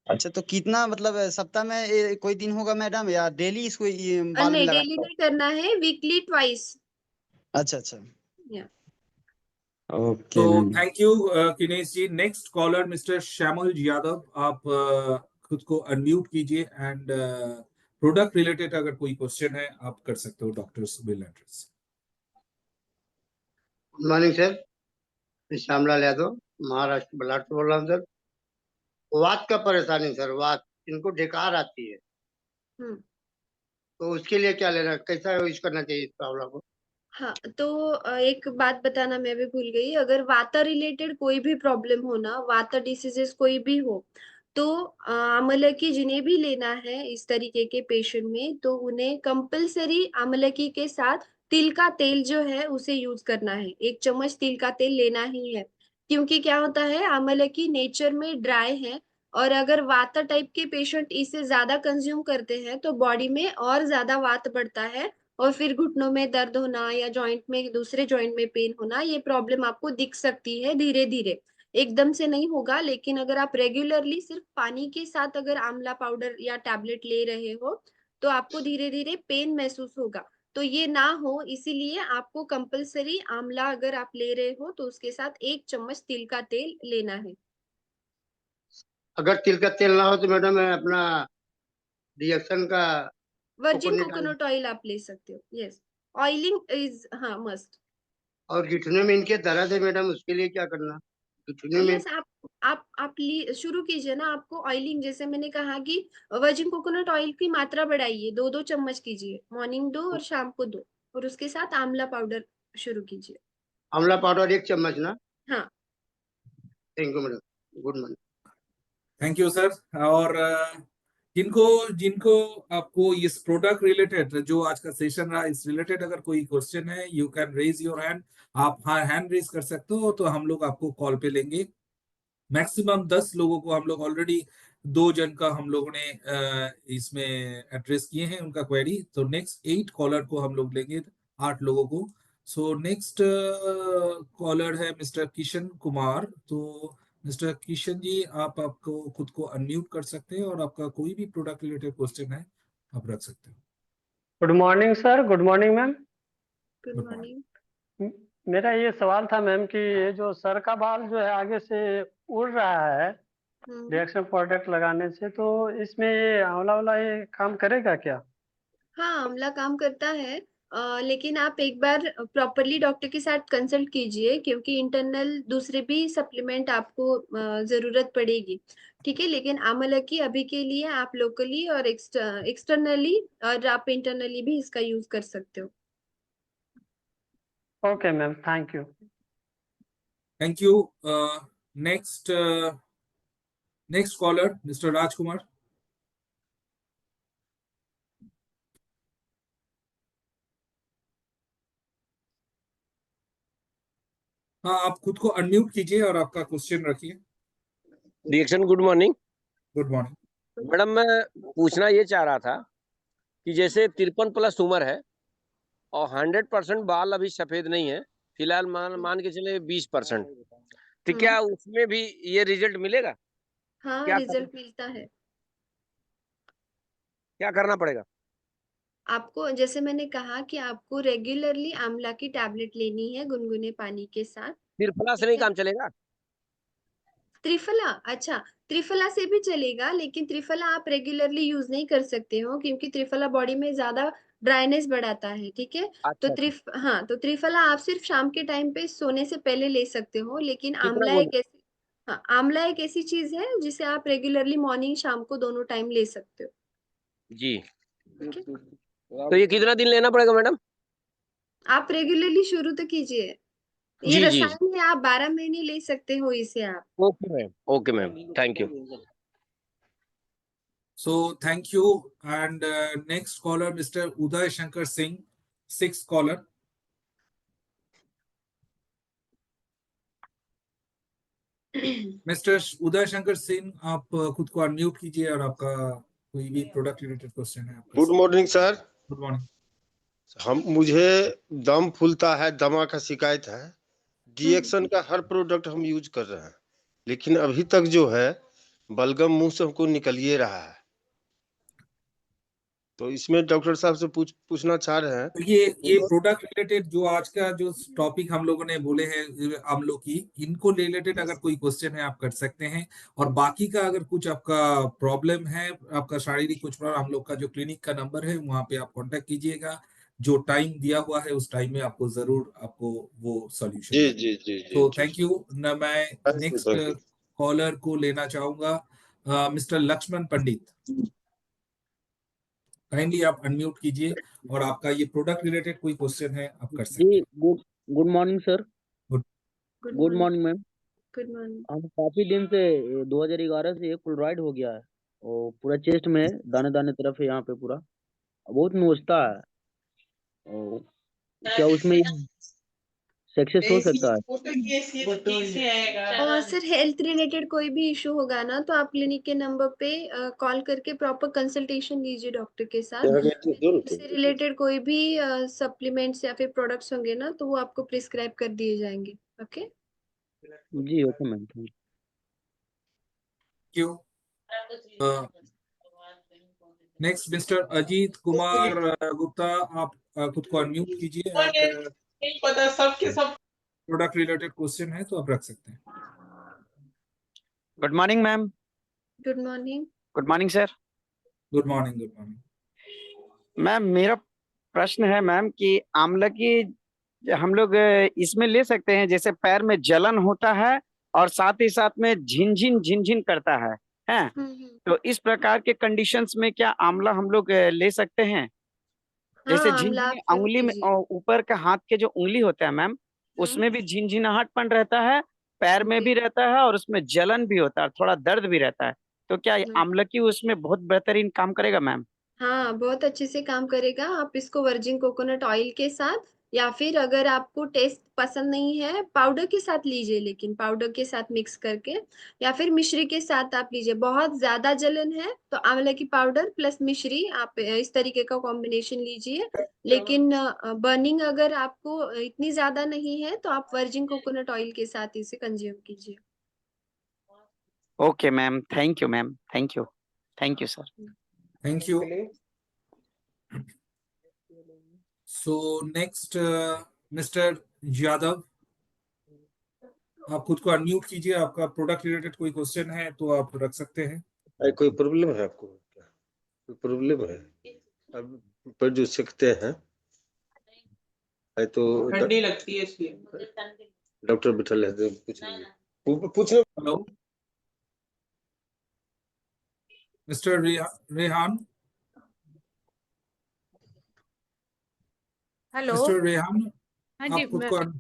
अच्छा, तो कितना मतलब सप्ताह में कोई दिन होगा मैडम, या डेली इसको ये बाल में नहीं, डेली लगाना नहीं करना है, वीकली ट्वाइस। है? अच्छा अच्छा। या ओके तो ma'am. Thank you Kinesh ji. Next caller mister Shyamal Yadav, आप खुद को अनम्यूट कीजिए एंड प्रोडक्ट रिलेटेड अगर कोई क्वेश्चन है आप कर सकते हो, doctors will address. Good morning sir, मैं श्यामलाल यादव महाराष्ट्र बलाट से बोल रहा हूँ सर। वात का परेशानी सर, वात, इनको ढिकार आती है, हम्म तो उसके लिए क्या लेना, कैसा यूज करना चाहिए इस प्रॉब्लम को? हाँ, तो एक बात बताना मैं भी भूल गई। अगर वाता रिलेटेड कोई भी प्रॉब्लम हो ना, वाता डिसीजेस कोई भी हो, तो आमलकी जिन्हें भी लेना है इस तरीके के पेशेंट में, तो उन्हें कंपलसरी आमलकी के साथ तिल का तेल जो है उसे यूज करना है। 1 चम्मच तिल का तेल लेना ही है। क्योंकि क्या होता है, आमलकी नेचर में ड्राई है, और अगर वाता टाइप के पेशेंट इसे ज्यादा कंज्यूम करते हैं तो बॉडी में और ज्यादा वात बढ़ता है, और फिर घुटनों में दर्द होना या जॉइंट में, दूसरे जॉइंट में पेन होना, ये प्रॉब्लम आपको दिख सकती है धीरे धीरे। एकदम से नहीं होगा, लेकिन अगर आप रेगुलरली सिर्फ पानी के साथ अगर आंवला पाउडर या टैबलेट ले रहे हो तो आपको धीरे धीरे पेन महसूस होगा। तो ये ना हो, इसीलिए आपको कंपलसरी आंवला अगर आप ले रहे हो तो उसके साथ 1 चम्मच तिल का तेल लेना है। अगर तिल का तेल ना हो तो मैडम मैं अपना रिएक्शन का virgin coconut oil, coconut oil आप ले सकते हो। यस, ऑयलिंग इज हाँ मस्ट। और घुटने में इनके दर्द है मैडम, उसके लिए क्या करना घुटने में? यस, आप शुरू कीजिए ना। आपको ऑयलिंग, जैसे मैंने कहा कि वर्जिन कोकोनट ऑयल की मात्रा बढ़ाइए, 2-2 चम्मच कीजिए, मॉर्निंग 2 और शाम को 2, और उसके साथ आंवला पाउडर शुरू कीजिए। आंवला पाउडर 1 चम्मच ना? हाँ। Thank you madam, good morning. Thank you sir. और जिनको जिनको आपको इस प्रोडक्ट रिलेटेड जो आज का सेशन रहा इस रिलेटेड अगर कोई क्वेश्चन है, you can raise your hand. आप हाँ हैंड रेज कर सकते हो तो हम लोग आपको कॉल पे लेंगे। मैक्सिमम 10 लोगों को हम लोग ऑलरेडी 2 जन का हम लोगों ने इसमें एड्रेस किए हैं उनका क्वेरी। तो नेक्स्ट 8 कॉलर को हम लोग लेंगे, 8 लोगों को। सो नेक्स्ट कॉलर है मिस्टर किशन कुमार। तो मिस्टर किशन जी, आप आपको खुद को अनम्यूट कर सकते हैं और आपका कोई भी प्रोडक्ट रिलेटेड क्वेश्चन है आप रख सकते हो। Good morning sir, good morning ma'am. Good good morning. Morning. मेरा ये सवाल था मैम कि ये जो सर का बाल जो है आगे से उड़ रहा है रिएक्शन प्रोडक्ट लगाने से, तो इसमें ये आंवला वाला ये काम करेगा क्या? हाँ, आंवला काम करता है। लेकिन आप एक बार प्रॉपरली डॉक्टर के साथ कंसल्ट कीजिए, क्योंकि इंटरनल दूसरे भी सप्लीमेंट आपको जरूरत पड़ेगी। ठीक है, लेकिन आमलकी अभी के लिए आप लोकली और एक्सटर्नली और आप इंटरनली भी इसका यूज कर सकते हो। Okay ma'am, thank you. Thank you. Next next caller mister Rajkumar. हाँ, आप खुद को अनम्यूट कीजिए और आपका क्वेश्चन रखिए। Reaction good morning good morning. Madam. मैं पूछना ये चाह रहा था कि जैसे 53+ उम्र है और 100% बाल अभी सफेद नहीं है, फिलहाल मान के चले 20%, तो क्या उसमें भी ये रिजल्ट मिलेगा? हाँ, क्या रिजल्ट मिलता है। क्या करना पड़ेगा? आपको, जैसे मैंने कहा कि आपको रेगुलरली आंवला की टैबलेट लेनी है गुनगुने पानी के साथ। त्रिफला से ठीक नहीं है। काम चलेगा? त्रिफला, अच्छा, त्रिफला से भी चलेगा, लेकिन त्रिफला आप रेगुलरली यूज नहीं कर सकते हो, क्योंकि त्रिफला बॉडी में ज्यादा ड्राइनेस बढ़ाता है। ठीक है। तो अच्छा अच्छा। हाँ, तो त्रिफला आप सिर्फ शाम के टाइम पे सोने से पहले ले सकते हो, लेकिन कितना आंवला बोल? एक ऐसी, हाँ, आंवला एक ऐसी चीज है जिसे आप रेगुलरली मॉर्निंग शाम को दोनों टाइम ले सकते हो। जी। ओके, तो ये कितना दिन लेना पड़ेगा मैडम? आप रेगुलरली शुरू तो कीजिए। ये जी जी। रसायन है, आप 12 महीने ले सकते हो इसे आप। Okay ma'am, okay ma'am, thank you. So thank you. And next caller, Mr. Uday Shankar Singh, sixth caller. Mister Uday Shankar Singh, आप खुद को अनम्यूट कीजिए और आपका कोई भी प्रोडक्ट रिलेटेड क्वेश्चन है आपका। Good morning sir. Good morning. मुझे दम फूलता है, दमा का शिकायत है। डीएक्शन का हर प्रोडक्ट हम यूज कर रहे हैं, लेकिन अभी तक जो है बलगम मुंह से हमको निकल ही रहा है। तो इसमें डॉक्टर साहब से पूछना चाह रहे हैं। तो ये प्रोडक्ट रिलेटेड जो आज का जो टॉपिक हम लोगों ने बोले हैं आमलों की, इनको रिलेटेड अगर कोई क्वेश्चन है आप कर सकते हैं। और बाकी का अगर कुछ आपका प्रॉब्लम है, आपका शारीरिक कुछ प्रॉब्लम, हम लोग का जो क्लिनिक का नंबर है वहां पे आप कांटेक्ट कीजिएगा। जो टाइम दिया हुआ है उस टाइम में आपको जरूर आपको वो सॉल्यूशन जी मिलेगा। जी जी जी तो जी। थैंक यू ना। मैं thank you, next thank you. Caller को लेना चाहूंगा, मिस्टर लक्ष्मण पंडित। काइंडली आप अनम्यूट कीजिए और आपका ये प्रोडक्ट रिलेटेड कोई क्वेश्चन है आप कर सकते जी हैं। Good morning sir. Good good good morning. Morning ma'am. Good morning. हम काफी दिन से 2011 से फ्लोराइड हो गया है और पूरा चेस्ट में है, दाने दाने तरफ है यहाँ पे पूरा बहुत नोचता है। और क्या उसमें सक्सेस हो सकता है? और सर हेल्थ रिलेटेड कोई भी इशू होगा ना तो आप क्लिनिक के नंबर पे कॉल करके प्रॉपर कंसल्टेशन लीजिए डॉक्टर के साथ। इससे रिलेटेड कोई भी सप्लीमेंट्स या फिर प्रोडक्ट्स होंगे ना तो वो आपको प्रिस्क्राइब कर दिए जाएंगे। ओके जी ओके मैम, थैंक क्यों। नेक्स्ट मिस्टर अजीत कुमार गुप्ता, आप खुद को अनम्यूट कीजिए एंड प्रोडक्ट रिलेटेड क्वेश्चन है तो आप रख सकते हैं। Good morning ma'am. Good morning. Good morning sir. Good morning. Good morning. Ma'am मेरा प्रश्न है मैम कि आंवला की हम लोग इसमें ले सकते हैं, जैसे पैर में जलन होता है और साथ ही साथ में झिनझिन करता है हैं? तो इस प्रकार के कंडीशंस में क्या आंवला हम लोग ले सकते हैं? जैसे हाँ आंवला आप झिनझिन जरूर उंगली में लीजिए। ऊपर का हाथ के जो उंगली होता है मैम, उसमें भी झिनझिनाहटपन रहता है, पैर में भी रहता है और उसमें जलन भी होता है, थोड़ा दर्द भी रहता है। तो क्या आंवलकी उसमें बहुत बेहतरीन काम करेगा मैम? हाँ बहुत अच्छे से काम करेगा। आप इसको वर्जिन कोकोनट ऑयल के साथ या फिर अगर आपको टेस्ट पसंद नहीं है पाउडर के साथ लीजिए, लेकिन पाउडर के साथ मिक्स करके या फिर मिश्री के साथ आप लीजिए। बहुत ज्यादा जलन है तो आंवला की पाउडर प्लस मिश्री आप इस तरीके का कॉम्बिनेशन लीजिए। लेकिन बर्निंग अगर आपको इतनी ज्यादा नहीं है तो आप वर्जिन कोकोनट ऑयल के साथ इसे कंज्यूम कीजिए। Okay ma'am, thank you ma'am, thank you, thank you sir. Thank you. So next mister Yadav, आप खुद को अनम्यूट कीजिए। आपका प्रोडक्ट रिलेटेड कोई क्वेश्चन है तो आप रख सकते हैं। कोई प्रॉब्लम है आपको? कोई प्रॉब्लम है? अब पर जो सकते हैं तो ठंडी लगती है इसलिए डॉक्टर बिठल है, पूछना। Hello mister Rehan. Hello. Mister Rehan, हाँ जी आप खुद को आपका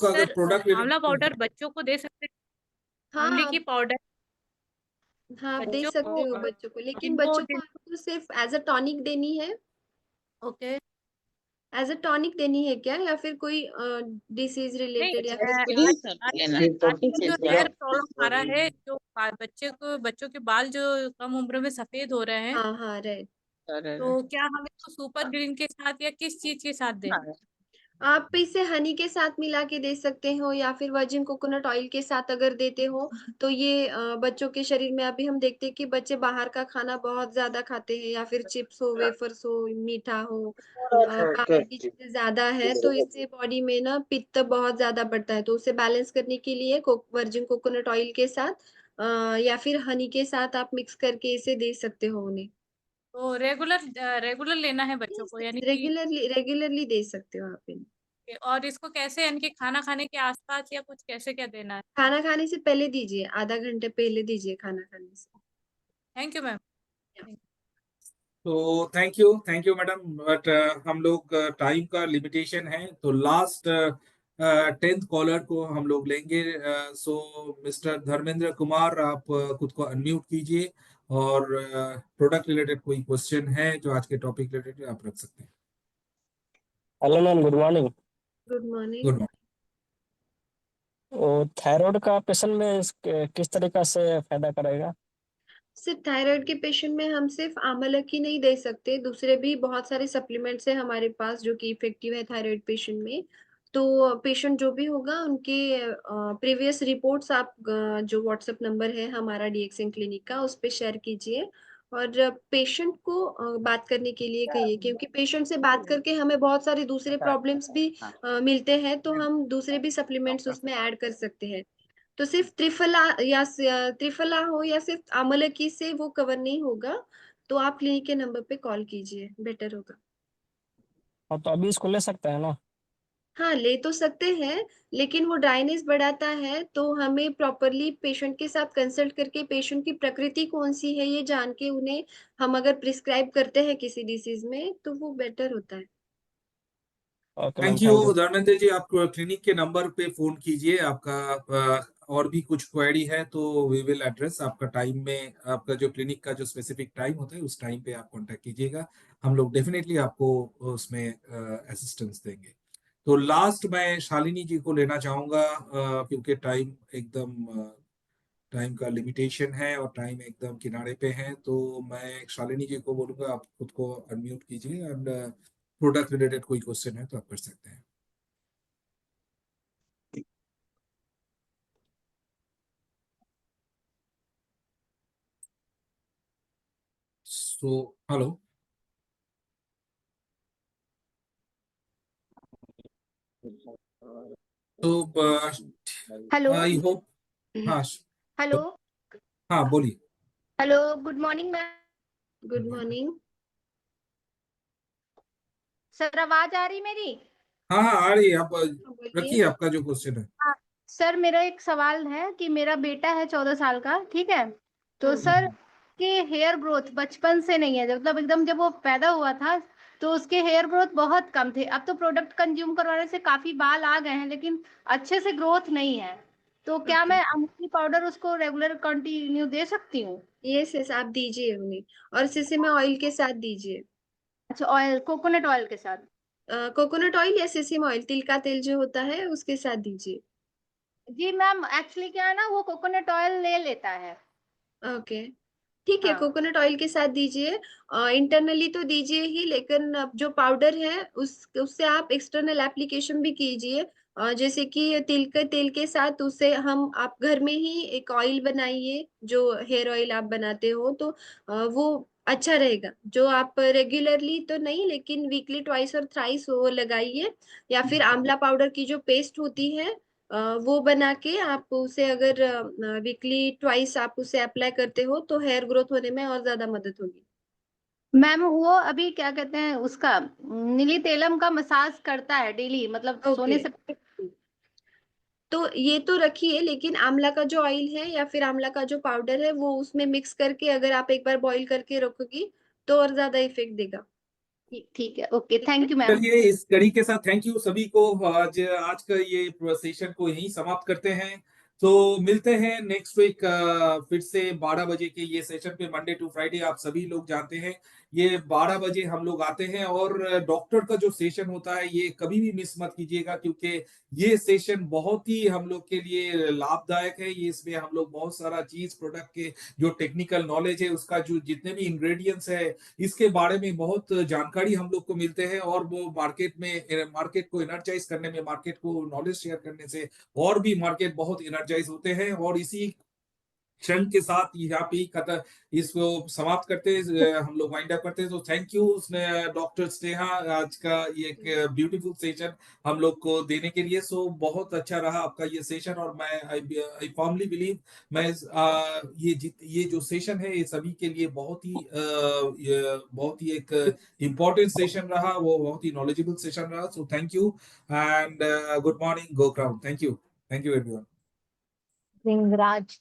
अगर सर प्रोडक्ट आंवला पाउडर बच्चों को दे सकते हैं? हाँ आंवले की पाउडर हाँ आप दे बच्चों सकते हो को बच्चों को, लेकिन जिनको बच्चों को आपको सिर्फ एज अ टॉनिक देनी है। ओके एज अ टॉनिक देनी है क्या या फिर कोई डिसीज नहीं रिलेटेड या फिर आजकल जो हेयर प्रॉब्लम आ रहा है, जो बच्चों के बाल जो कम उम्र में सफेद हो रहे हैं, हाँ हाँ राइट। तो क्या हम इसको सुपर ग्रीन के साथ या किस चीज के साथ दें? आप इसे हनी के साथ मिला के दे सकते हो या फिर वर्जिन कोकोनट ऑयल के साथ अगर देते हो तो ये बच्चों के शरीर में अभी हम देखते हैं कि बच्चे बाहर का खाना बहुत ज्यादा खाते हैं या फिर चिप्स हो, वेफर्स हो, मीठा हो, बाहर की चीजें ज्यादा है तो इससे बॉडी में ना पित्त बहुत ज्यादा बढ़ता है। तो उसे बैलेंस करने के लिए वर्जिन कोकोनट ऑयल के साथ या फिर हनी के साथ आप मिक्स करके इसे दे सकते हो उन्हें। तो रेगुलर रेगुलर लेना है बच्चों को, यानी कि रेगुलरली दे सकते हो आप इन्हें। और इसको कैसे यानी कि खाना खाने के आसपास या कुछ कैसे क्या देना है? खाना खाने से पहले दीजिए, आधा घंटे पहले दीजिए खाना खाने से। Thank you ma'am. तो थैंक यू मैडम, बट हम लोग टाइम का लिमिटेशन है, तो लास्ट 10th कॉलर को हम लोग लेंगे। सो मिस्टर धर्मेंद्र कुमार, आप खुद को अनम्यूट कीजिए और प्रोडक्ट रिलेटेड कोई क्वेश्चन है जो आज के टॉपिक रिलेटेड आप रख सकते हैं। Hello ma'am, good morning. Good morning. Good morning. और थायराइड का पेशेंट में किस तरीका से फायदा करेगा? सिर्फ थायराइड के पेशेंट में हम सिर्फ आमलक ही नहीं दे सकते, दूसरे भी बहुत सारे सप्लीमेंट्स है हमारे पास जो कि इफेक्टिव है थायराइड पेशेंट में। तो पेशेंट जो भी होगा उनके प्रीवियस रिपोर्ट्स आप जो व्हाट्सएप नंबर है हमारा डीएक्सएन क्लिनिक का, उस पे शेयर कीजिए और पेशेंट को बात करने के लिए कहिए, क्योंकि पेशेंट से बात करके हमें बहुत सारे दूसरे प्रॉब्लम्स भी मिलते हैं, तो हम दूसरे भी सप्लीमेंट्स उसमें ऐड कर सकते हैं। तो सिर्फ त्रिफला या त्रिफला हो या सिर्फ आमलकी से वो कवर नहीं होगा, तो आप क्लिनिक के नंबर पे कॉल कीजिए, बेटर होगा। और तो अभी इसको ले सकते हैं ना? हाँ, ले तो सकते हैं, लेकिन वो ड्राइनेस बढ़ाता है, तो हमें प्रॉपरली पेशेंट के साथ कंसल्ट करके पेशेंट की प्रकृति कौन सी है ये जान के उन्हें हम अगर प्रिस्क्राइब करते हैं किसी डिसीज में तो वो बेटर होता है। Okay ma'am, thank you thank you. Dharmendra ji, आप क्लिनिक के नंबर पे फोन कीजिए, आपका और भी कुछ क्वेरी है तो वी विल एड्रेस। आपका टाइम में, आपका जो क्लिनिक का जो स्पेसिफिक टाइम होता है उस टाइम पे आप कांटेक्ट कीजिएगा, हम लोग डेफिनेटली आपको उसमें असिस्टेंस देंगे। तो लास्ट मैं शालिनी जी को लेना चाहूंगा, क्योंकि टाइम का लिमिटेशन है और टाइम एकदम किनारे पे है, तो मैं शालिनी जी को बोलूंगा आप खुद को अनम्यूट कीजिए एंड प्रोडक्ट रिलेटेड कोई क्वेश्चन है तो आप कर सकते हैं। सो हेलो, तो हेलो। आई होप, हाँ हेलो। हाँ बोलिए। Hello, good morning ma'am. Good morning. Sir, आवाज आ रही मेरी? हाँ हाँ आ रही है, आप बोलिए। रखिए आपका जो क्वेश्चन है। हाँ सर, मेरा एक सवाल है कि मेरा बेटा है 14 साल का, ठीक है? तो सर के हेयर ग्रोथ बचपन से नहीं है, मतलब एकदम जब वो पैदा हुआ था तो उसके हेयर ग्रोथ बहुत कम थे। अब तो प्रोडक्ट कंज्यूम करवाने से काफी बाल आ गए हैं, लेकिन अच्छे से ग्रोथ नहीं है। तो क्या मैं अमूल पाउडर उसको रेगुलर कंटिन्यू दे सकती हूँ? यस यस, आप दीजिए उन्हें, और सिसमे ऑयल के साथ दीजिए। अच्छा, ऑयल, कोकोनट ऑयल के साथ? कोकोनट ऑयल या सेसम ऑयल, तिल का तेल जो होता है उसके साथ दीजिए। जी मैम, एक्चुअली क्या है ना, वो कोकोनट ऑयल ले लेता है। ओके, ठीक है, हाँ। कोकोनट ऑयल के साथ दीजिए। इंटरनली तो दीजिए ही, लेकिन जो पाउडर है उससे आप एक्सटर्नल एप्लीकेशन भी कीजिए। जैसे कि तिल के तेल के साथ उसे आप घर में ही एक ऑयल बनाइए, जो हेयर ऑयल आप बनाते हो, तो वो अच्छा रहेगा। जो आप रेगुलरली तो नहीं, लेकिन वीकली ट्वाइस और थ्राइस वो लगाइए। या फिर आंवला पाउडर की जो पेस्ट होती है वो बना के आप उसे अगर वीकली ट्वाइस आप उसे अप्लाई करते हो तो हेयर ग्रोथ होने में और ज्यादा मदद होगी। मैम, वो अभी क्या कहते हैं उसका, नीली तेलम का मसाज करता है डेली, मतलब सोने ओके, से पहले। तो ये तो रखिए, लेकिन आंवला का जो ऑयल है या फिर आंवला का जो पाउडर है वो उसमें मिक्स करके अगर आप एक बार बॉईल करके रखोगी तो और ज्यादा इफेक्ट देगा। ठीक है, ओके, थैंक यू मैम। चलिए इस कड़ी के साथ थैंक यू सभी को, आज आज का ये सेशन को यहीं समाप्त करते हैं। तो मिलते हैं नेक्स्ट वीक फिर से 12 बजे के ये सेशन पे, मंडे टू फ्राइडे आप सभी लोग जानते हैं ये 12 बजे हम लोग आते हैं। और डॉक्टर का जो सेशन होता है ये कभी भी मिस मत कीजिएगा, क्योंकि ये सेशन बहुत ही हम लोग के लिए लाभदायक है। ये इसमें हम लोग बहुत सारा चीज, प्रोडक्ट के जो टेक्निकल नॉलेज है उसका, जो जितने भी इंग्रेडिएंट्स है इसके बारे में बहुत जानकारी हम लोग को मिलते हैं, और वो मार्केट को एनर्जाइज करने में, मार्केट को नॉलेज शेयर करने से और भी मार्केट बहुत एनर्जाइज होते हैं। और इसी क्षण के साथ यहाँ पे इसको समाप्त करते हम लोग वाइंड अप करते हैं। तो थैंक यू उसने डॉक्टर स्नेहा आज का ये एक ब्यूटीफुल सेशन हम लोग को देने के लिए। सो बहुत अच्छा रहा आपका ये सेशन और मैं आई फॉर्मली बिलीव मैं ये जो सेशन है ये सभी के लिए बहुत ही एक इम्पोर्टेंट सेशन रहा, वो बहुत ही नॉलेजेबल सेशन रहा। So thank you and good morning go crowd. Thank you everyone. Singhraj.